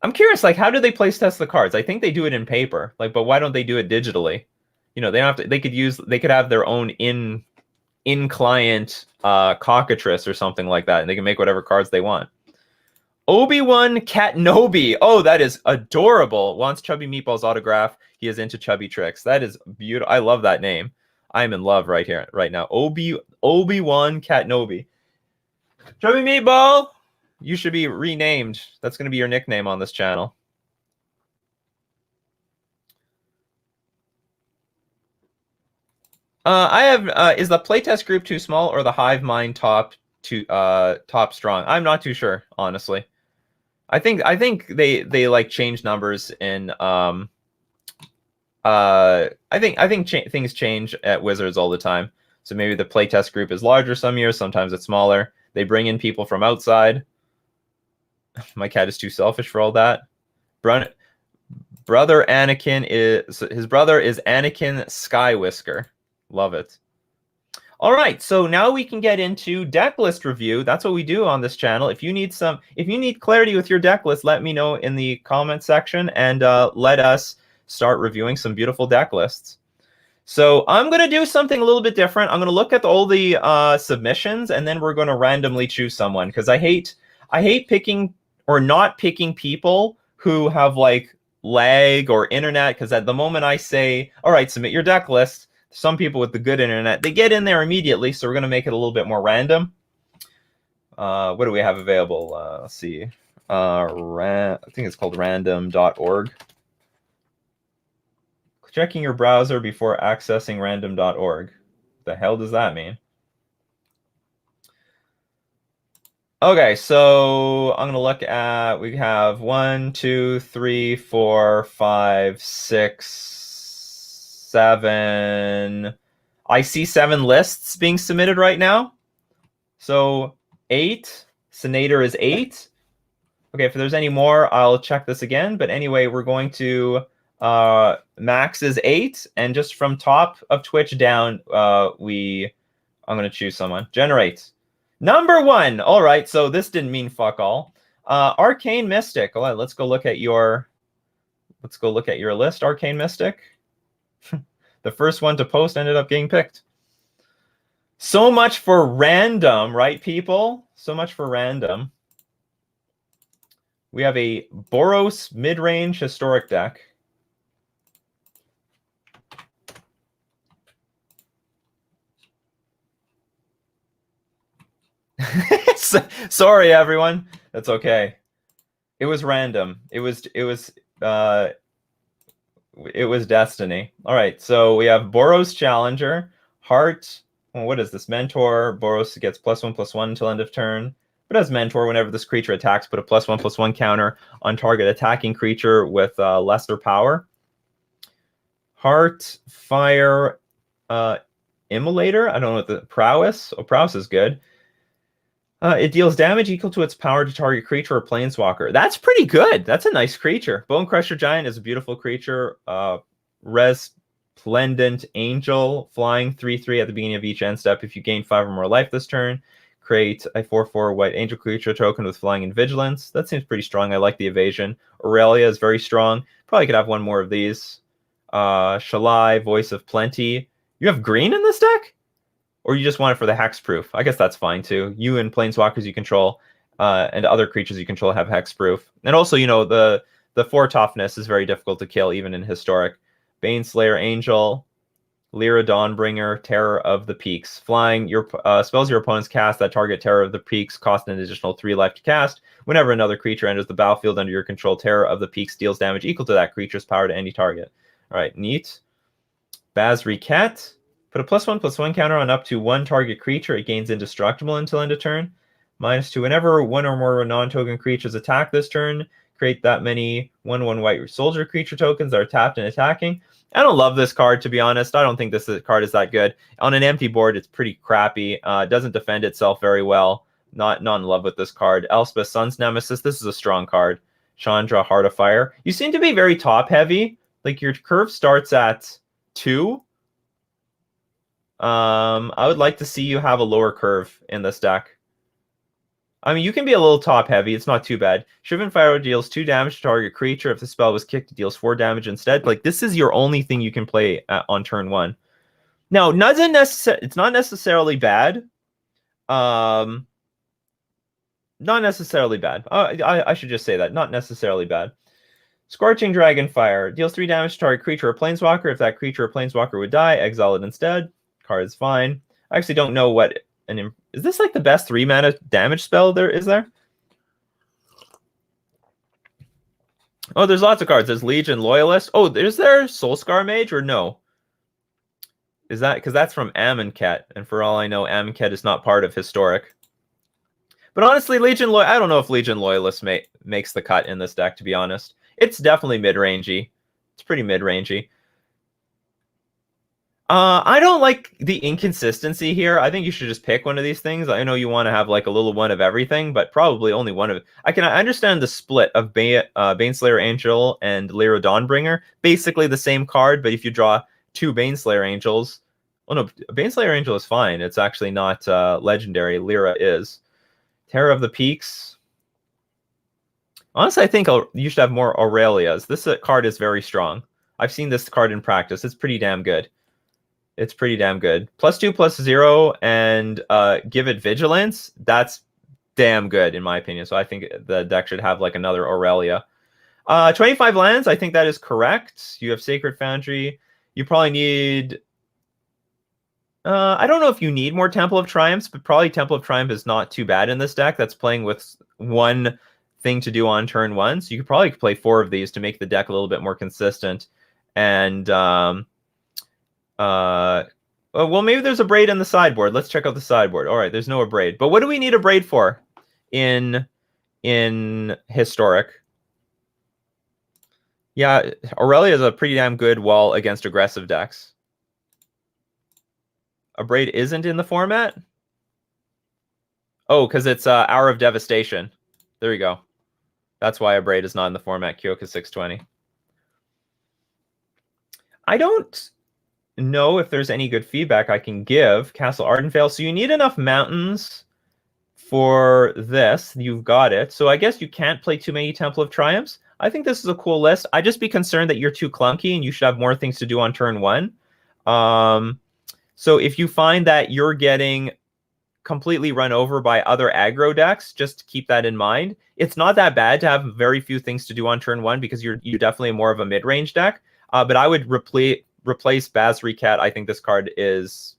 I'm curious, like, how do they play test the cards? I think they do it in paper. Like, but why don't they do it digitally? They don't have to. They could have their own in client cockatrice or something like that, and they can make whatever cards they want. Obi-Wan Katnobi. Oh, that is adorable. Wants Chubby Meatball's autograph. He is into chubby tricks. That is beautiful. I love that name. I'm in love right here, right now. Obi-Wan Katnobi. Chubby Meatball, you should be renamed. That's going to be your nickname on this channel. I have. Is the playtest group too small or the hive mind top strong? I'm not too sure, honestly. I think they like change numbers in I think things change at Wizards all the time. So maybe the playtest group is larger some years, sometimes it's smaller. They bring in people from outside. My cat is too selfish for all that. Brother Anakin is Anakin Skywhisker. Love it. All right, so now we can get into deck list review. That's what we do on this channel. If you need clarity with your deck list, let me know in the comment section, and let us start reviewing some beautiful deck lists. So I'm going to do something a little bit different. I'm going to look at all the submissions, and then we're going to randomly choose someone, because I hate picking or not picking people who have like lag or internet, because at the moment I say, all right, submit your deck list, some people with the good internet, they get in there immediately, so we're going to make it a little bit more random. What do we have available? Let's see. I think it's called random.org. Checking your browser before accessing random.org. What the hell does that mean? Okay, so I'm going to look at, we have 1, 2, 3, 4, 5, 6, 7. I see 7 lists being submitted right now. So 8. Senator is 8. Okay, if there's any more, I'll check this again. But anyway, we're going to max is 8, and just from top of Twitch down, I'm going to choose someone. Generate. Number 1. All right, so this didn't mean fuck all. Arcane Mystic. All right, let's go look at your list, Arcane Mystic. The first one to post ended up getting picked. So much for random, right, people? So much for random. We have a Boros mid-range historic deck. Sorry, everyone. That's okay. It was random. It was destiny. All right, so we have Boros Challenger, Heart. Well, what is this? Mentor. Boros gets +1/+1 until end of turn. But as Mentor, whenever this creature attacks, put a +1/+1 counter on target attacking creature with lesser power. Heart, Fire, Immolator. I don't know what the Prowess. Oh, Prowess is good. It deals damage equal to its power to target creature or planeswalker. That's pretty good. That's a nice creature. Bone Crusher Giant is a beautiful creature. Resplendent Angel, flying 3/3 at the beginning of each end step. If you gain 5 or more life this turn, create a 4/4 white angel creature token with flying and vigilance. That seems pretty strong. I like the evasion. Aurelia is very strong. Probably could have one more of these. Shalai, Voice of Plenty. You have green in this deck? Or you just want it for the hexproof? I guess that's fine too. You and planeswalkers you control and other creatures you control have hexproof. And also, you know, the 4 toughness is very difficult to kill even in historic. Baneslayer Angel, Lyra Dawnbringer, Terror of the Peaks. Flying, your spells your opponents cast that target Terror of the Peaks cost an additional 3 life to cast. Whenever another creature enters the battlefield under your control, Terror of the Peaks deals damage equal to that creature's power to any target. All right, neat. Basriket. Put a +1/+1 counter on up to 1 target creature. It gains indestructible until end of turn. -2. Whenever 1 or more non-token creatures attack this turn, create that many 1/1 white soldier creature tokens that are tapped and attacking. I don't love this card, to be honest. I don't think this card is that good. On an empty board, it's pretty crappy. It doesn't defend itself very well. Not in love with this card. Elspeth, Sun's Nemesis. This is a strong card. Chandra, Heart of Fire. You seem to be very top-heavy. Like, your curve starts at 2. I would like to see you have a lower curve in this deck. I mean, you can be a little top heavy. It's not too bad. Shriven Fire deals 2 damage to target creature. If the spell was kicked, it deals 4 damage instead. Like, this is your only thing you can play on turn 1. Now, it's not necessarily bad. Not necessarily bad. I should just say that. Not necessarily bad. Scorching Dragonfire deals 3 damage to target creature or planeswalker. If that creature or planeswalker would die, exile it instead. Card is fine. I actually don't know what is this like the best 3 mana damage spell there is there? Oh, there's lots of cards. There's Legion, Loyalist. Oh, is there Soulscar Mage or no? Is that because that's from Amonkhet, and for all I know, Amonkhet is not part of historic. But honestly, I don't know if Legion Loyalist makes the cut in this deck, to be honest. It's definitely mid-rangey. It's pretty mid-rangey. I don't like the inconsistency here. I think you should just pick one of these things. I know you want to have like a little one of everything, but probably only one of it. I understand the split of Baneslayer Angel and Lyra Dawnbringer. Basically the same card, but if you draw 2 Baneslayer Angels... Oh no, Baneslayer Angel is fine. It's actually not legendary. Lyra is. Terror of the Peaks. Honestly, I think you should have more Aurelias. This card is very strong. I've seen this card in practice. It's pretty damn good. It's pretty damn good. +2/+0 and give it vigilance. That's damn good in my opinion. So I think the deck should have like another Aurelia. 25 lands. I think that is correct. You have Sacred Foundry. You probably need. I don't know if you need more Temple of Triumphs, but probably Temple of Triumph is not too bad in this deck. That's playing with one thing to do on turn 1. So you could probably play 4 of these to make the deck a little bit more consistent. And well, maybe there's a braid in the sideboard. Let's check out the sideboard. All right, there's no braid. But what do we need a braid for in historic? Yeah, Aurelia is a pretty damn good wall against aggressive decks. A braid isn't in the format? Oh, because it's Hour of Devastation. There you go. That's why a braid is not in the format. Kyoka 620. I don't know if there's any good feedback I can give. Castle Ardenvale. So you need enough mountains for this. You've got it. So I guess you can't play too many Temple of Triumphs. I think this is a cool list. I'd just be concerned that you're too clunky and you should have more things to do on turn 1. So if you find that you're getting completely run over by other aggro decks, just keep that in mind. It's not that bad to have very few things to do on turn 1 because you're definitely more of a mid-range deck. But I would replace Basriket. I think this card is...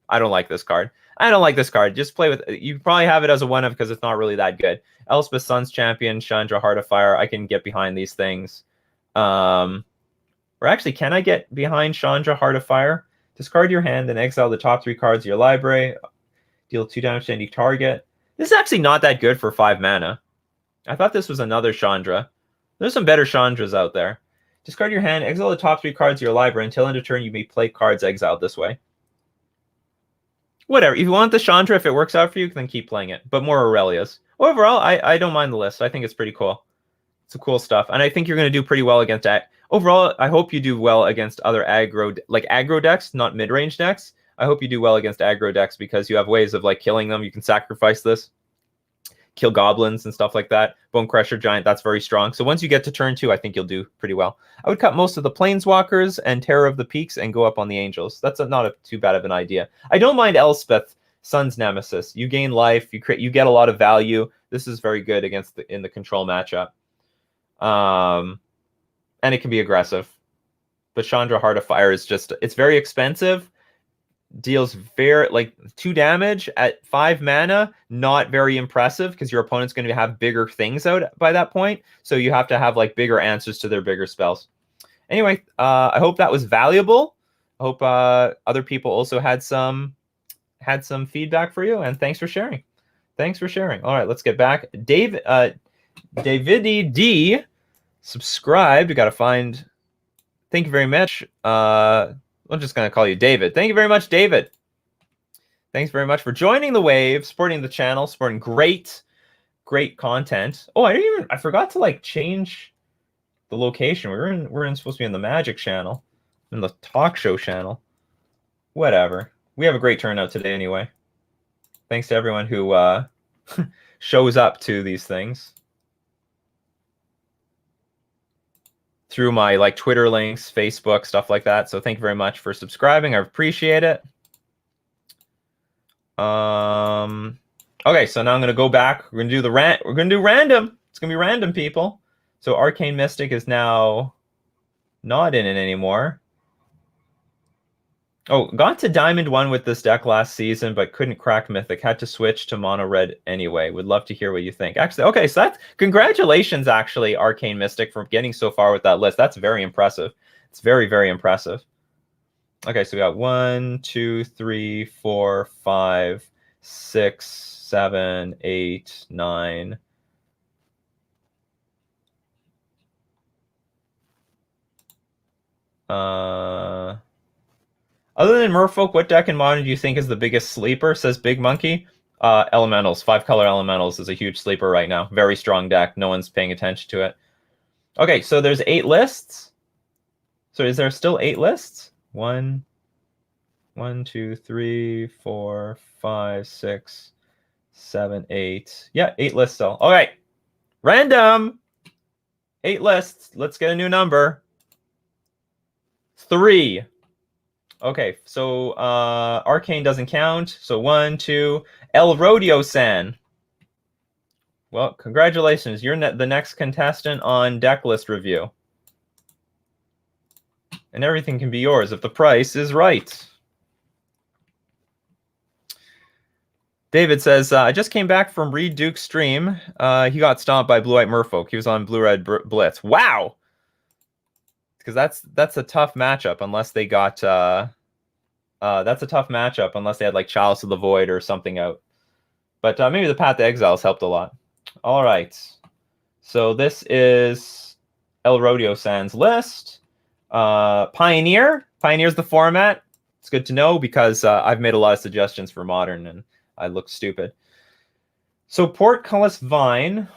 I don't like this card. I don't like this card. Just play with... You probably have it as a 1-of because it's not really that good. Elspeth, Sun's Champion, Chandra, Heart of Fire. I can get behind these things. Or actually, can I get behind Chandra, Heart of Fire? Discard your hand and exile the top 3 cards of your library. Deal 2 damage to any target. This is actually not that good for 5 mana. I thought this was another Chandra. There's some better Chandras out there. Discard your hand, exile the top 3 cards of your library. Until end of turn, you may play cards exiled this way. Whatever. If you want the Chandra, if it works out for you, then keep playing it. But more Aurelias. Overall, I don't mind the list. I think it's pretty cool. It's cool stuff. And I think you're going to do pretty well against that. Overall, I hope you do well against other aggro decks, not mid-range decks. I hope you do well against aggro decks because you have ways of like killing them. You can sacrifice this, kill goblins and stuff like that. Bone Crusher Giant, that's very strong. So once you get to turn 2, I think you'll do pretty well. I would cut most of the Planeswalkers and Terror of the Peaks and go up on the Angels. That's not too bad of an idea. I don't mind Elspeth, Sun's Nemesis. You gain life, you get a lot of value. This is very good against in the control matchup. And it can be aggressive. But Chandra Heart of Fire is just, it's very expensive. Deals very, like, 2 damage at 5 mana. Not very impressive because your opponent's going to have bigger things out by that point. So you have to have, like, bigger answers to their bigger spells. Anyway, I hope that was valuable. I hope other people also had some feedback for you. And thanks for sharing. Thanks for sharing. All right, let's get back. David D. Subscribed. We got to find. Thank you very much. I'm just going to call you David. Thank you very much, David. Thanks very much for joining the wave, supporting the channel, supporting great content. Oh, I forgot to like change the location. We're supposed to be in the Magic channel, in the talk show channel. Whatever. We have a great turnout today anyway. Thanks to everyone who shows up to these things. Through my like Twitter links, Facebook, stuff like that. So thank you very much for subscribing. I appreciate it. Okay, so now I'm gonna go back. We're gonna do we're gonna do random. It's gonna be random, people. So Arcane Mystic is now not in it anymore. Oh, got to Diamond 1 with this deck last season, but couldn't crack Mythic. Had to switch to Mono Red anyway. Would love to hear what you think. Actually, okay, so that's congratulations, actually, Arcane Mystic, for getting so far with that list. That's very impressive. It's very, very impressive. Okay, so we got 1, 2, 3, 4, 5, 6, 7, 8, 9. Other than Merfolk, what deck in Modern do you think is the biggest sleeper? Says Big Monkey. Elementals. 5-color Elementals is a huge sleeper right now. Very strong deck. No one's paying attention to it. Okay, so there's 8 lists. So is there still 8 lists? 1, 2, 3, 4, 5, 6, 7, 8. Yeah, 8 lists still. All right. Random. 8 lists. Let's get a new number. 3. Okay, so Arcane doesn't count. So 1, 2. El Rodeo-san. Well, congratulations. You're the next contestant on Decklist review. And everything can be yours if the price is right. David says, I just came back from Reed Duke's stream. He got stomped by Blue-White Merfolk. He was on Blue-Red Blitz. Wow! Because that's a tough matchup unless they got... that's a tough matchup unless they had like Chalice of the Void or something out. But maybe the Path to Exiles helped a lot. All right. So this is El Rodeo-san's list. Pioneer. Pioneer's the format. It's good to know because I've made a lot of suggestions for Modern and I look stupid. So Portcullis Vine.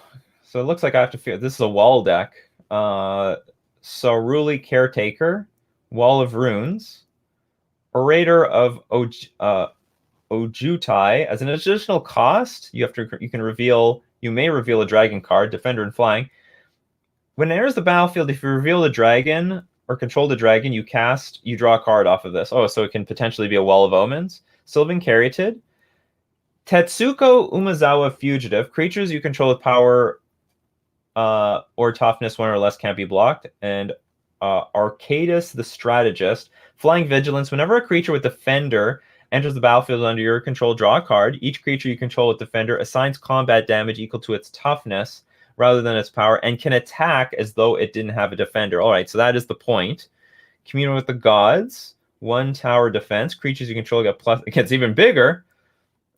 So it looks like I have to figure this is a wall deck. Saruli Caretaker. Wall of Runes. Orator of Ojutai. As an additional cost, you may reveal a dragon card, Defender and Flying. When it enters the battlefield, if you reveal a dragon or control the dragon, you draw a card off of this. Oh, so it can potentially be a Wall of Omens. Sylvan Caryatid. Tetsuko Umezawa Fugitive. Creatures you control with power or toughness 1 or less can't be blocked. And Arcadus the Strategist. Flying Vigilance. Whenever a creature with Defender enters the battlefield under your control, draw a card. Each creature you control with Defender assigns combat damage equal to its toughness rather than its power and can attack as though it didn't have a Defender. All right, so that is the point. Commune with the Gods. 1 tower defense. Creatures you control get plus. It gets even bigger.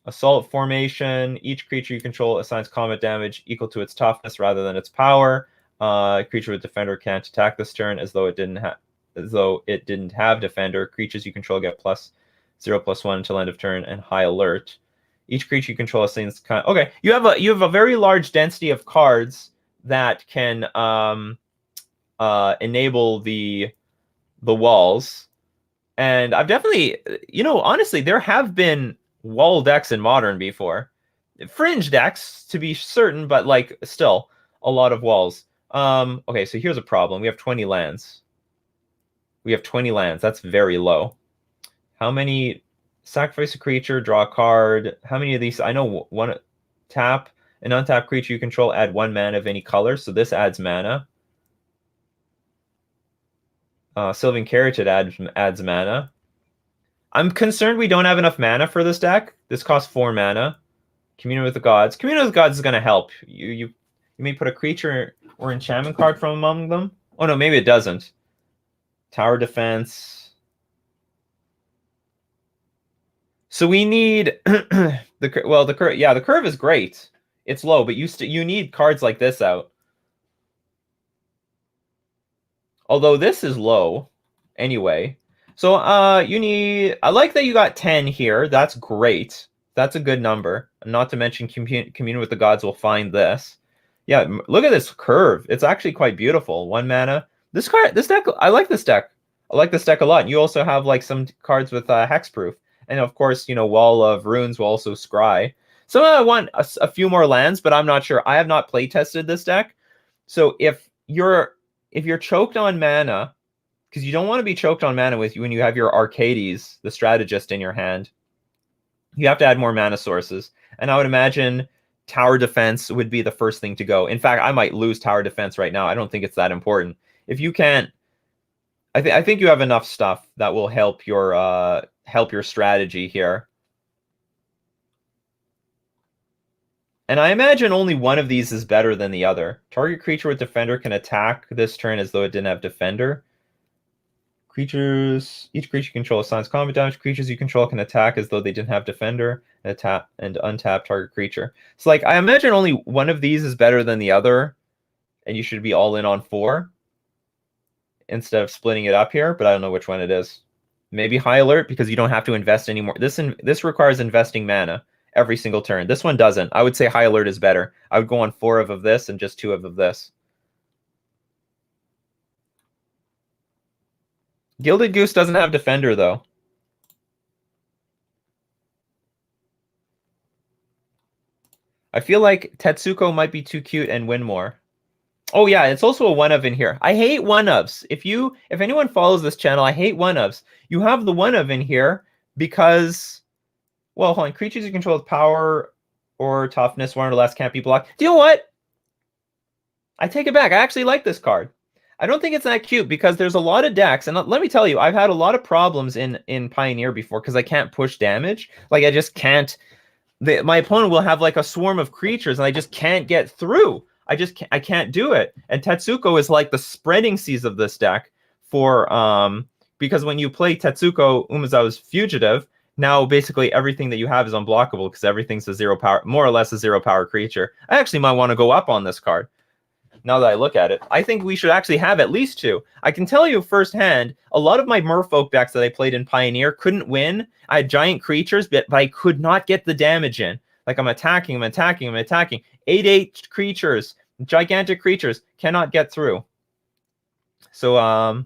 Assault Formation. Each creature you control assigns combat damage equal to its toughness rather than its power. Creature with defender can't attack this turn as though it didn't have defender. Creatures you control get +0/+1 until end of turn and high alert. Each creature you control has things kind of, okay. You have a very large density of cards that can enable the walls. And I've definitely, honestly, there have been wall decks in Modern before. Fringe decks, to be certain, but, like, still, a lot of walls. Okay, so here's a problem. We have 20 lands. That's very low. How many... Sacrifice a creature, draw a card. How many of these? I know one. Tap an untapped creature you control, add 1 mana of any color. So this adds mana. Sylvan Caryatid adds mana. I'm concerned we don't have enough mana for this deck. This costs 4 mana. Commune with the Gods. Commune with the Gods is going to help. You may put a creature or enchantment card from among them. Oh, no, maybe it doesn't. Tower Defense. So we need the curve is great. It's low, but you need cards like this out. Although this is low anyway. So I like that you got 10 here. That's great. That's a good number. Not to mention Commune with the Gods will find this. Yeah, look at this curve. It's actually quite beautiful. 1 mana. This deck, I like this deck. I like this deck a lot. And you also have like some cards with hexproof. And of course, Wall of Runes will also scry. So I want a few more lands, but I'm not sure. I have not play tested this deck. So if you're choked on mana, because you don't want to be choked on mana when you have your Arcades, the Strategist, in your hand, you have to add more mana sources. And I would imagine Tower Defense would be the first thing to go. In fact, I might lose Tower Defense right now. I don't think it's that important. If you can't, I think you have enough stuff that will help your strategy here. And I imagine only one of these is better than the other. Target creature with defender can attack this turn as though it didn't have defender. Each creature you control assigns combat damage. Creatures you control can attack as though they didn't have defender and untap target creature. So like I imagine only one of these is better than the other, and you should be all in on 4 instead of splitting it up here, but I don't know which one it is. Maybe high alert because you don't have to invest anymore. This requires investing mana every single turn. This one doesn't. I would say high alert is better. I would go on 4 of this and just 2 of this. Gilded Goose doesn't have defender though. I feel like Tetsuko might be too cute and win more. Oh yeah, it's also a one of in here. I hate one ofs. If anyone follows this channel, I hate one ofs. You have the one of in here because, well, hold on. Creatures you control with power or toughness 1 or less can't be blocked. Do you know what? I take it back. I actually like this card. I don't think it's that cute because there's a lot of decks, and let me tell you, I've had a lot of problems in Pioneer before because I can't push damage. Like I just can't. My opponent will have like a swarm of creatures, and I just can't get through. I can't do it. And Tetsuko is like the spreading seas of this deck for because when you play Tetsuko Umezawa's Fugitive, now basically everything that you have is unblockable because everything's a 0 power, more or less a 0 power creature. I actually might want to go up on this card. Now that I look at it, I think we should actually have at least 2. I can tell you firsthand, a lot of my Merfolk decks that I played in Pioneer couldn't win. I had giant creatures, but I could not get the damage in. Like I'm attacking. 8/8 creatures, gigantic creatures, cannot get through. So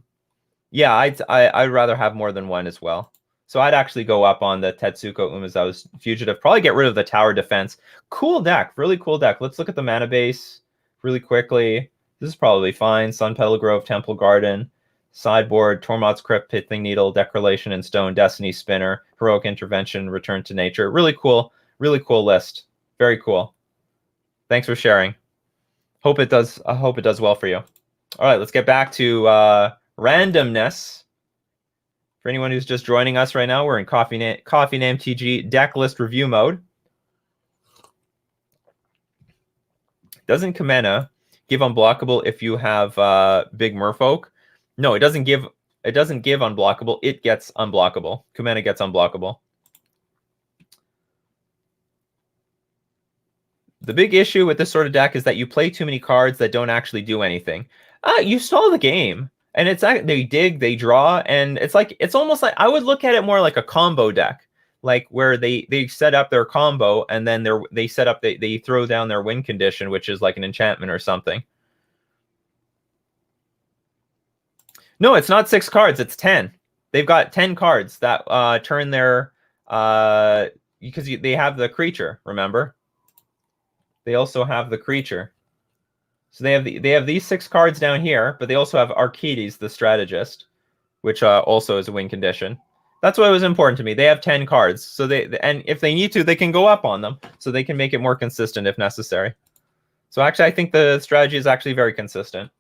yeah, I'd rather have more than 1 as well. So I'd actually go up on the Tetsuko Umezawa's Fugitive. Probably get rid of the Tower Defense. Cool deck, really cool deck. Let's look at the mana base really quickly. This is probably fine. Sun Petal Grove, Temple Garden, sideboard, Tormod's Crypt, Pithing Needle, Declaration in Stone, Destiny Spinner, Heroic Intervention, Return to Nature. Really cool list. Very cool. Thanks for sharing. Hope it does well for you. All right, let's get back to randomness. For anyone who's just joining us right now, we're in Coffee and MTG deck list review mode. Doesn't Kamena give unblockable if you have big Merfolk? No, it doesn't give unblockable. It gets unblockable. Kamena gets unblockable. The big issue with this sort of deck is that you play too many cards that don't actually do anything. You stall the game, and it's they dig, they draw, and it's almost like I would look at it more like a combo deck, like where they set up their combo and then they throw down their win condition, which is like an enchantment or something. No, it's not 6 cards, it's 10. They've got 10 cards that turn their because they have the creature, remember? They also have the creature. So they have these 6 cards down here, but they also have Archides, the strategist, which also is a win condition. That's why it was important to me. They have 10 cards, so and if they need to, they can go up on them, so they can make it more consistent if necessary. So actually, I think the strategy is actually very consistent.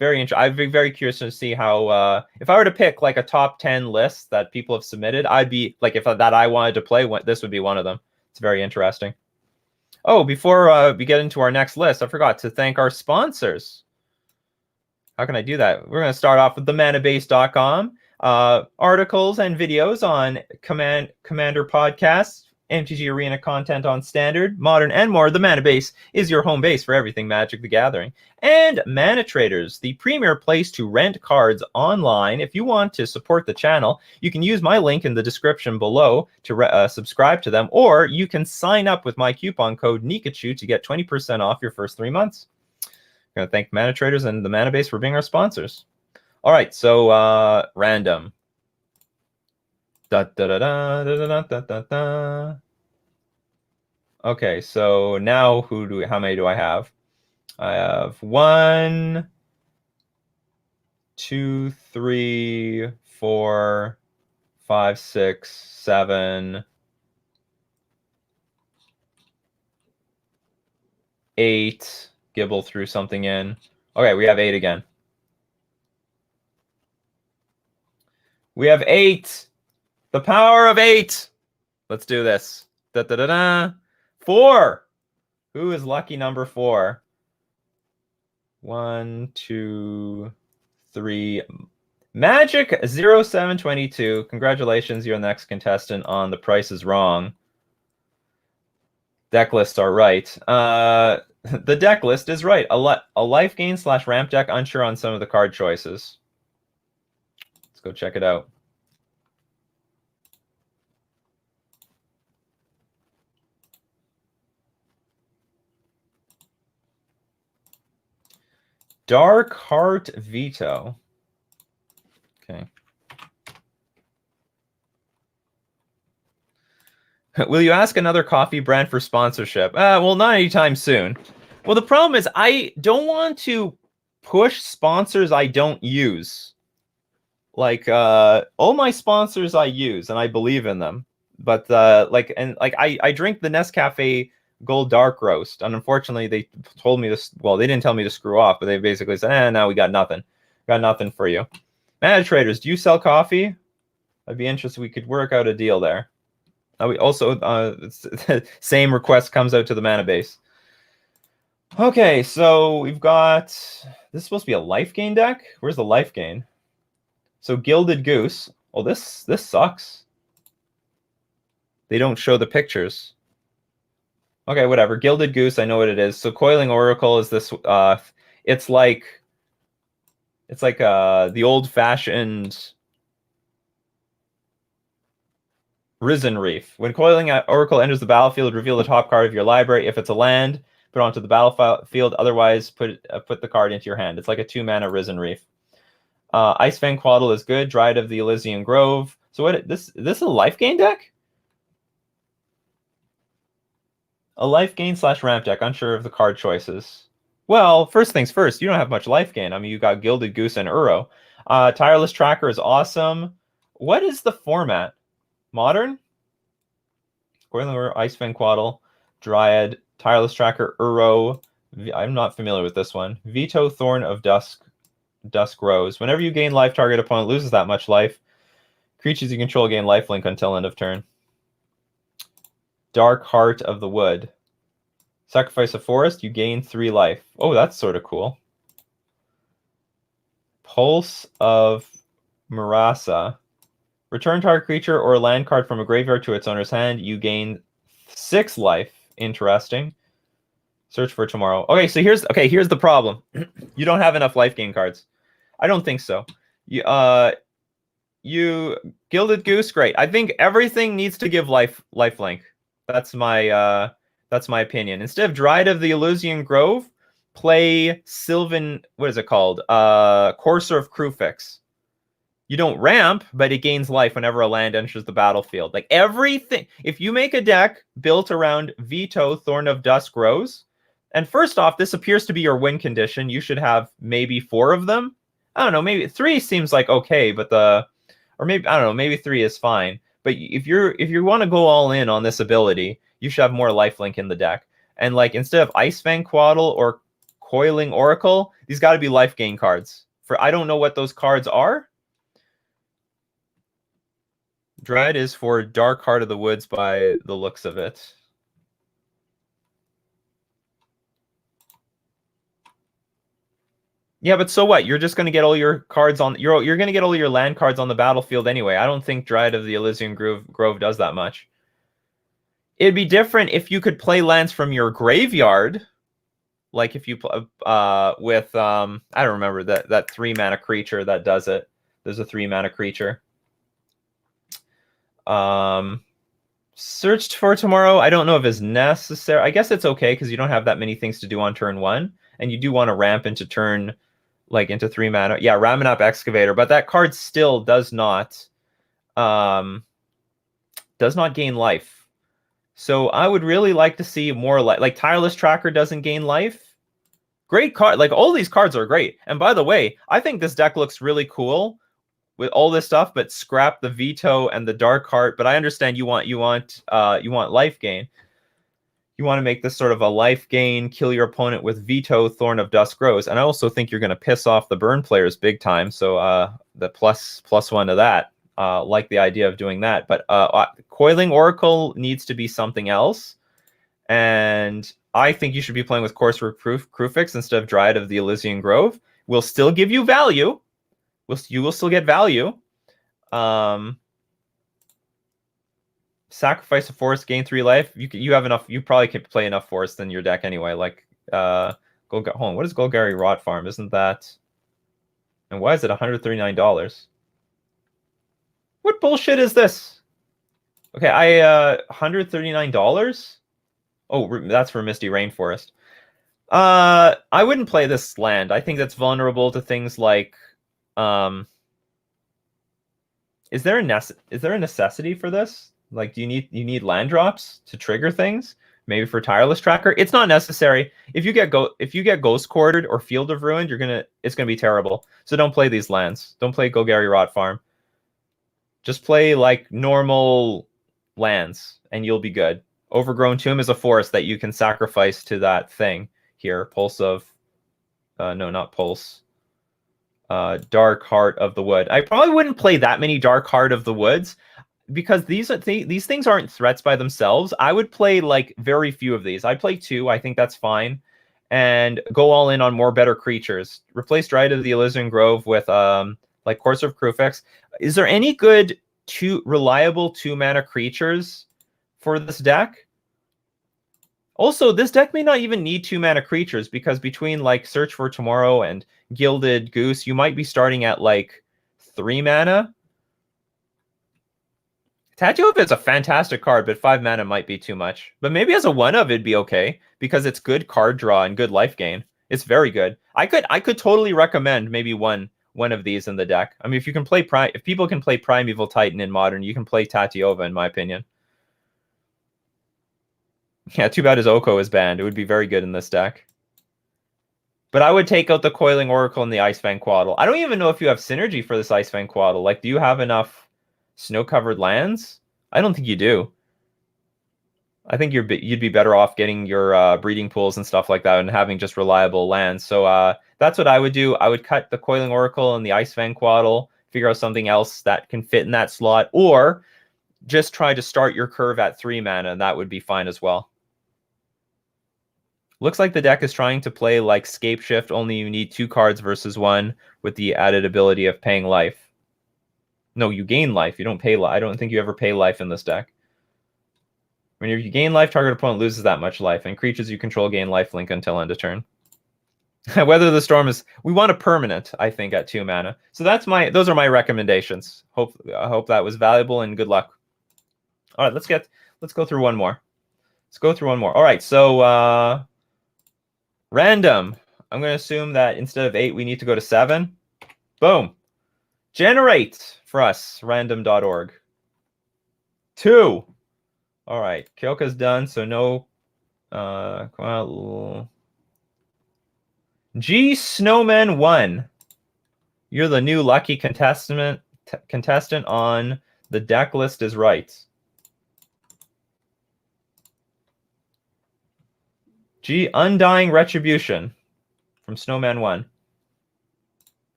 Very interesting. I'd be very curious to see how if I were to pick like a top 10 list that people have submitted, I'd be like, if that I wanted to play, this would be one of them. It's very interesting. Oh, before we get into our next list, I forgot to thank our sponsors. How can I do that? We're going to start off with themanabase.com. Articles and videos on Commander podcasts, MTG Arena content on Standard, Modern, and more. The Mana Base is your home base for everything Magic the Gathering. And Mana Traders, the premier place to rent cards online. If you want to support the channel, you can use my link in the description below to subscribe to them, or you can sign up with my coupon code Nikachu to get 20% off your first 3 months. I'm going to thank Mana Traders and the Mana Base for being our sponsors. All right, so random. Okay, so now how many do I have? I have 1, 2, 3, 4, 5, 6, 7, 8. Gibble threw something in. Okay, we have 8 again. We have 8. The power of 8. Let's do this. 4. Who is lucky number 4? 1, 2, 3. Magic 0722. Congratulations, you're the next contestant on The Price is Wrong. Deck lists are right. The deck list is right. A life gain / ramp deck, unsure on some of the card choices. Let's go check it out. Dark Heart Veto. Okay. Will you ask another coffee brand for sponsorship? Well, not anytime soon. Well, the problem is I don't want to push sponsors I don't use. Like all my sponsors I use and I believe in them. But I drink the Nescafe Gold Dark Roast, and unfortunately they told me this. Well, they didn't tell me to screw off, but they basically said, "Now we got nothing for you." Mana Traders, do you sell coffee? I'd be interested. We could work out a deal there. We also same request comes out to the Mana Base. Okay, so we've got this is supposed to be a life gain deck. Where's the life gain? So Gilded Goose. Oh, this sucks. They don't show the pictures. Okay, whatever. Gilded Goose, I know what it is. So Coiling Oracle is this. It's like the old-fashioned Risen Reef. When Coiling Oracle enters the battlefield, reveal the top card of your library. If it's a land, put it onto the battlefield. Otherwise, put the card into your hand. It's like a 2-mana Risen Reef. Icefang Quaddle is good. Dryad of the Elysian Grove. So what? This is a life gain deck? A life gain / ramp deck. Unsure of the card choices. Well, first things first. You don't have much life gain. I mean, you got Gilded Goose and Uro. Tireless Tracker is awesome. What is the format? Modern? Coiling Oracle, Icefang Quaddle, Dryad, Tireless Tracker, Uro. I'm not familiar with this one. Veto Thorn of Dusk Rose. Whenever you gain life, target opponent loses that much life. Creatures you control gain lifelink until end of turn. Dark Heart of the Wood. Sacrifice a forest, you gain 3 life. Oh, that's sort of cool. Pulse of Murasa. Return target creature or land card from a graveyard to its owner's hand. You gain 6 life. Interesting. Search for tomorrow. Okay, so here's the problem. You don't have enough life gain cards. I don't think so. You Gilded Goose, great. I think everything needs to give lifelink. That's my opinion. Instead of Dryad of the Elysian Grove, play Sylvan, what is it called? Courser of Crufix. You don't ramp, but it gains life whenever a land enters the battlefield. Like everything, if you make a deck built around Veto, Thorn of Dusk, Rose, and first off, this appears to be your win condition. You should have maybe 4 of them. I don't know, maybe 3 seems like okay, but or maybe I don't know, maybe 3 is fine. But if you want to go all in on this ability, you should have more lifelink in the deck. And like instead of Icefang Quaddle or Coiling Oracle, these got to be life gain cards. For I don't know what those cards are. Dread is for Dark Heart of the Woods by the looks of it. Yeah, but so what? You're just going to get all your cards on... You're going to get all your land cards on the battlefield anyway. I don't think Dryad of the Elysian Grove does that much. It'd be different if you could play lands from your graveyard. Like if you... with... I don't remember that 3-mana creature that does it. There's a 3-mana creature. Searched for tomorrow. I don't know if it's necessary. I guess it's okay because you don't have that many things to do on turn 1. And you do want to ramp into turn... like into 3 mana. Yeah, Raminap Excavator, but that card still does not gain life. So I would really like to see more like Tireless Tracker doesn't gain life. Great card. Like all these cards are great. And by the way, I think this deck looks really cool with all this stuff, but scrap the Veto and the Dark Heart. But I understand you want life gain. You want to make this sort of a life gain, kill your opponent with Veto, Thorn of Dusk, Rose. And I also think you're going to piss off the burn players big time. So the +1 to that, like the idea of doing that. But Coiling Oracle needs to be something else. And I think you should be playing with Courser of Crufix instead of Dryad of the Elysian Grove. Will still give you value. You will still get value. Sacrifice a forest, gain 3 life. You have enough. You probably can play enough forest in your deck anyway. Like hold on. What is Golgari Rot Farm? Isn't that? And why is it $139? What bullshit is this? Okay, $139. Oh, that's for Misty Rainforest. I wouldn't play this land. I think that's vulnerable to things like is there a necessity for this? Like, do you need land drops to trigger things? Maybe for Tireless Tracker, it's not necessary. If you get Ghost Quartered or Field of Ruin, it's gonna be terrible. So don't play these lands. Don't play Golgari Rot Farm. Just play like normal lands, and you'll be good. Overgrown Tomb is a forest that you can sacrifice to that thing here. Pulse of, no, not Pulse. Dark Heart of the Wood. I probably wouldn't play that many Dark Heart of the Woods, because these things aren't threats by themselves. I would play like very few of these. I'd play 2. I think that's fine. And go all in on more better creatures. Replace Dryad of the Elysian Grove with like Courser of Crufix. Is there any good reliable 2-mana creatures for this deck? Also, this deck may not even need 2-mana creatures, because between like Search for Tomorrow and Gilded Goose, you might be starting at like 3 mana. Tattoo of it's a fantastic card, but 5 mana might be too much. But maybe as a 1-of it'd be okay, because it's good card draw and good life gain. It's very good. I could totally recommend maybe one of these in the deck. I mean, if people can play Primeval Titan in Modern, you can play Tatiova, in my opinion. Yeah, too bad his Oko is banned. It would be very good in this deck. But I would take out the Coiling Oracle and the Icefang Quaddle. I don't even know if you have synergy for this Icefang Quaddle. Like, do you have enough snow-covered lands? I don't think you do. I think you'd be better off getting your breeding pools and stuff like that and having just reliable lands. So that's what I would do. I would cut the Coiling Oracle and the Icefang Quaddle, figure out something else that can fit in that slot, or just try to start your curve at 3 mana, and that would be fine as well. Looks like the deck is trying to play like Scape Shift, only you need 2 cards versus 1 with the added ability of paying life. No, you gain life. You don't pay life. I don't think you ever pay life in this deck. When you gain life, target opponent loses that much life, and creatures you control gain life link until end of turn. Weather the Storm is, we want a permanent, I think, at 2 mana. So those are my recommendations. I hope that was valuable, and good luck. All right, let's go through one more. All right, so random. I'm going to assume that instead of 8, we need to go to 7. Boom. Generate for us, random.org. 2. All right, Kyoka's done, so no. G Snowman 1. You're the new lucky contestant on the deck list is right. G Undying Retribution from Snowman 1.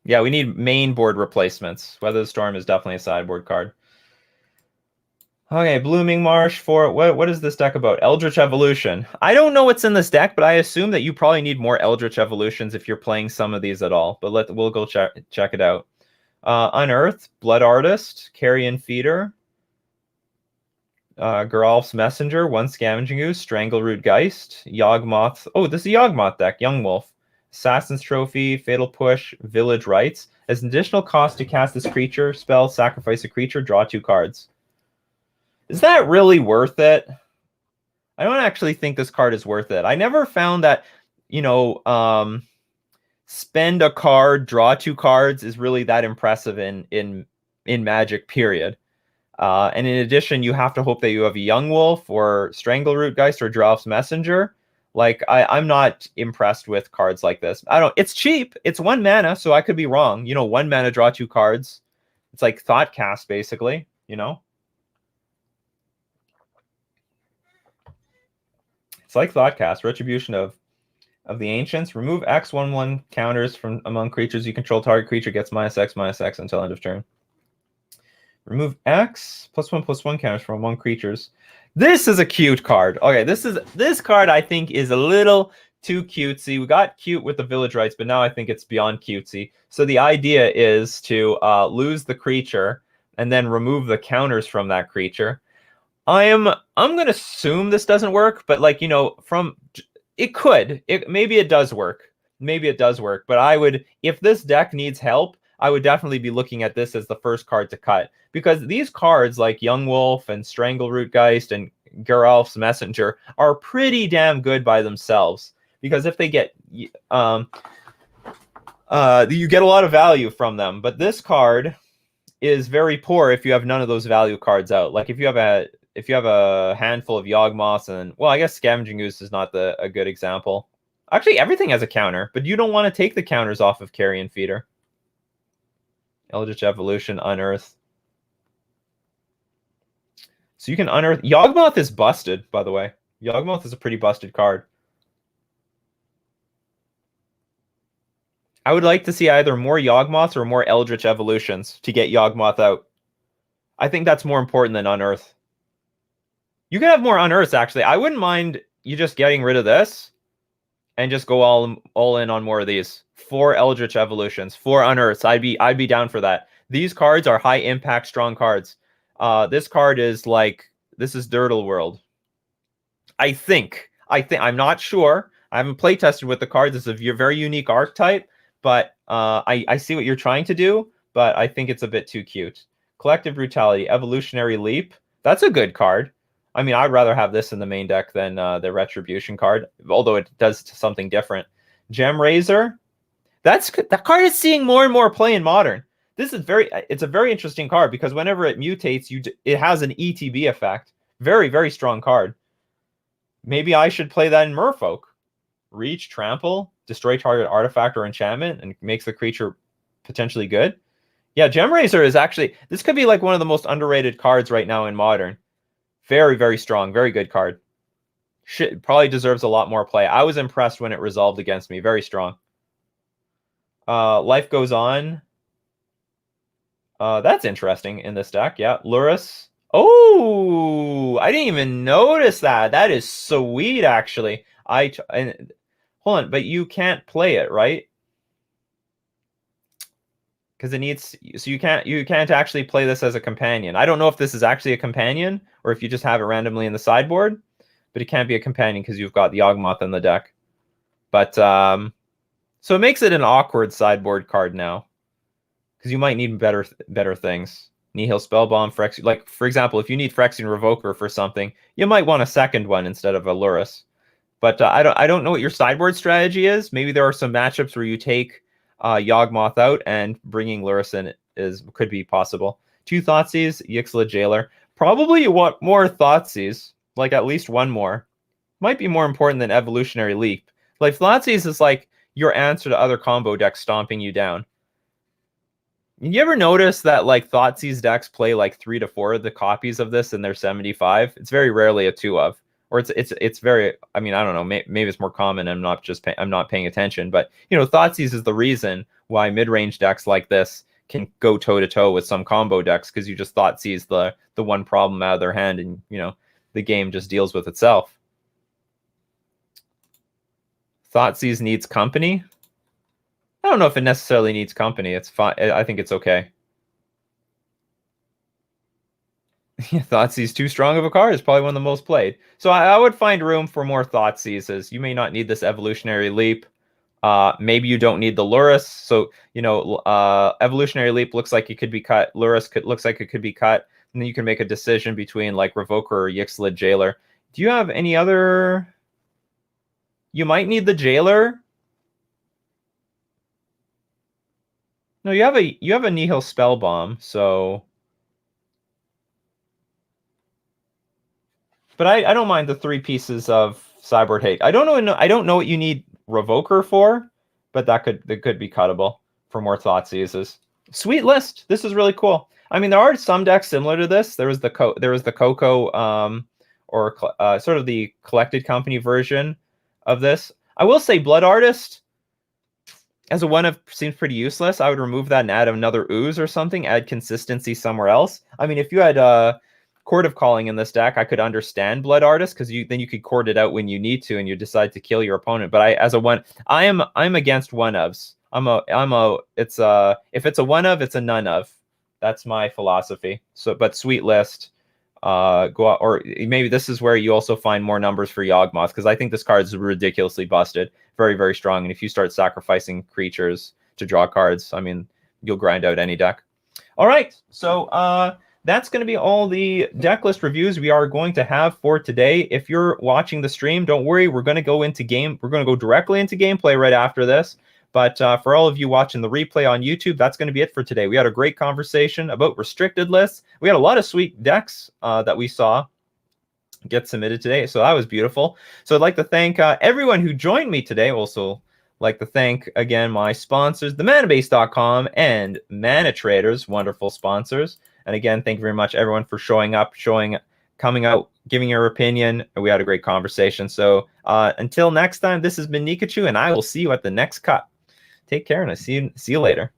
Yeah, we need main board replacements. Weather the Storm is definitely a sideboard card. Okay, Blooming Marsh for what is this deck about? Eldritch Evolution. I don't know what's in this deck, but I assume that you probably need more Eldritch Evolutions if you're playing some of these at all. But we'll go check it out. Unearth, Blood Artist, Carrion Feeder, Geralf's Messenger, 1 Scavenging Ooze, Strangleroot Geist, Yawgmoth. Oh, this is a Yawgmoth deck. Young Wolf, Assassin's Trophy, Fatal Push, Village Rites. As an additional cost to cast this creature spell, sacrifice a creature, draw 2 cards. Is that really worth it? I don't actually think this card is worth it. I never found that, spend a card, draw 2 cards is really that impressive in Magic, period. And in addition, you have to hope that you have a Young Wolf or Strangleroot Geist or Geralf's Messenger. Like, I'm not impressed with cards like this. It's cheap. It's 1 mana, so I could be wrong. 1 mana, draw 2 cards. It's like Thoughtcast, basically, It's like Thoughtcast. Retribution of the Ancients. Remove X 1/1 counters from among creatures you control. Target creature gets -X until end of turn. Remove X +1/+1 counters from among creatures. This is a cute card. Okay, this card I think is a little too cutesy. We got cute with the Village Rites, but now I think it's beyond cutesy. So the idea is to lose the creature and then remove the counters from that creature. I'm gonna assume this doesn't work, but maybe it does work. But I would, if this deck needs help, I would definitely be looking at this as the first card to cut, because these cards like Young Wolf and Strangleroot Geist and Geralf's Messenger are pretty damn good by themselves, because if they get you get a lot of value from them. But this card is very poor if you have none of those value cards out. Like if you have a handful of Yawgmoths, and I guess Scavenging Ooze is not a good example. Actually, everything has a counter, but you don't want to take the counters off of Carrion Feeder. Eldritch Evolution, Unearth. So you can unearth. Yawgmoth is busted, by the way. Yawgmoth is a pretty busted card. I would like to see either more Yawgmoths or more Eldritch Evolutions to get Yawgmoth out. I think that's more important than Unearth. You can have more Unearths, actually. I wouldn't mind you just getting rid of this and just go all in on more of these. 4 Eldritch Evolutions, 4 Unearths. I'd be down for that. These cards are high impact, strong cards. This card is this is Dirtle World. I think I'm not sure. I haven't play tested with the cards. It's a very unique archetype, but I see what you're trying to do, but I think it's a bit too cute. Collective Brutality, Evolutionary Leap. That's a good card. I mean, I'd rather have this in the main deck than the Retribution card, although it does something different. Gem Razor. That card is seeing more and more play in Modern. It's a very interesting card, because whenever it mutates, it has an ETB effect. Very, very strong card. Maybe I should play that in Merfolk. Reach, Trample, destroy target artifact or enchantment, and makes the creature potentially good. Yeah, Gem Razor is actually, this could be like one of the most underrated cards right now in Modern. Very, very strong, very good card. Probably deserves a lot more play. I was impressed when it resolved against me. Very strong. Life Goes On. That's interesting in this deck. Yeah, Lurrus. Oh, I didn't even notice that. That is sweet, actually. Hold on, but you can't play it, right? because it needs, so you can't actually play this as a companion. I don't know if this is actually a companion or if you just have it randomly in the sideboard, but it can't be a companion because you've got the Yawgmoth in the deck. But so it makes it an awkward sideboard card now, because you might need better things. Nihil Spellbomb, Phyrexian. Like, for example, if you need Phyrexian Revoker for something, you might want a second one instead of a Lurrus. But I don't know what your sideboard strategy is. Maybe there are some matchups where you take Yawgmoth out and bringing Lurrus in could be possible. 2 Thoughtseize, Yixla Jailer. Probably you want more Thoughtseize, like at least one more. Might be more important than Evolutionary Leap. Like, Thoughtseize is like your answer to other combo decks stomping you down. You ever notice that like Thoughtseize decks play like 3 to 4 of the copies of this in their 75? It's very rarely a 2 of, or it's very. I mean, I don't know. Maybe it's more common. I'm not paying attention. But you know, Thoughtseize is the reason why mid-range decks like this can go toe to toe with some combo decks, because you just Thoughtseize the one problem out of their hand, and you know the game just deals with itself. Thoughtseize needs company. I don't know if it necessarily needs company. It's fine. I think it's okay. Thoughtseize too strong of a card is probably one of the most played. So I would find room for more Thoughtseizes. You may not need this Evolutionary Leap. Maybe you don't need the Lurrus. So, you know, Evolutionary Leap looks like it could be cut. Lurrus looks like it could be cut. And then you can make a decision between like Revoker or Yixla Jailer. Do you have any other? You might need the Jailer. No, you have a Nihil Spellbomb, so. But I don't mind the 3 pieces of Cyborg Hate. I don't know what you need Revoker for, but that could be cuttable for more Thoughtseizes. Sweet list. This is really cool. I mean, there are some decks similar to this. There was the Coco or sort of the Collected Company version of this. I will say Blood Artist as a 1-of seems pretty useless. I would remove that and add another Ooze or something. Add consistency somewhere else. I mean, if you had Court of Calling in this deck, I could understand Blood Artist, because then you could court it out when you need to, and you decide to kill your opponent. But I'm against 1-ofs. If it's a 1-of, it's a none of. That's my philosophy. So, but sweet list. Go out, or maybe this is where you also find more numbers for Yawgmoth, because I think this card is ridiculously busted, very, very strong. And if you start sacrificing creatures to draw cards, I mean, you'll grind out any deck. All right, so that's going to be all the deck list reviews we are going to have for today. If you're watching the stream, don't worry, we're going to go directly into gameplay right after this. But for all of you watching the replay on YouTube, that's going to be it for today. We had a great conversation about restricted lists. We had a lot of sweet decks that we saw get submitted today, so that was beautiful. So I'd like to thank everyone who joined me today. Also like to thank, again, my sponsors, themanabase.com and Mana Traders, wonderful sponsors. And again, thank you very much, everyone, for showing up, coming out, giving your opinion. We had a great conversation. So until next time, this has been Nikachu, and I will see you at the next cut. Take care, and I see you later.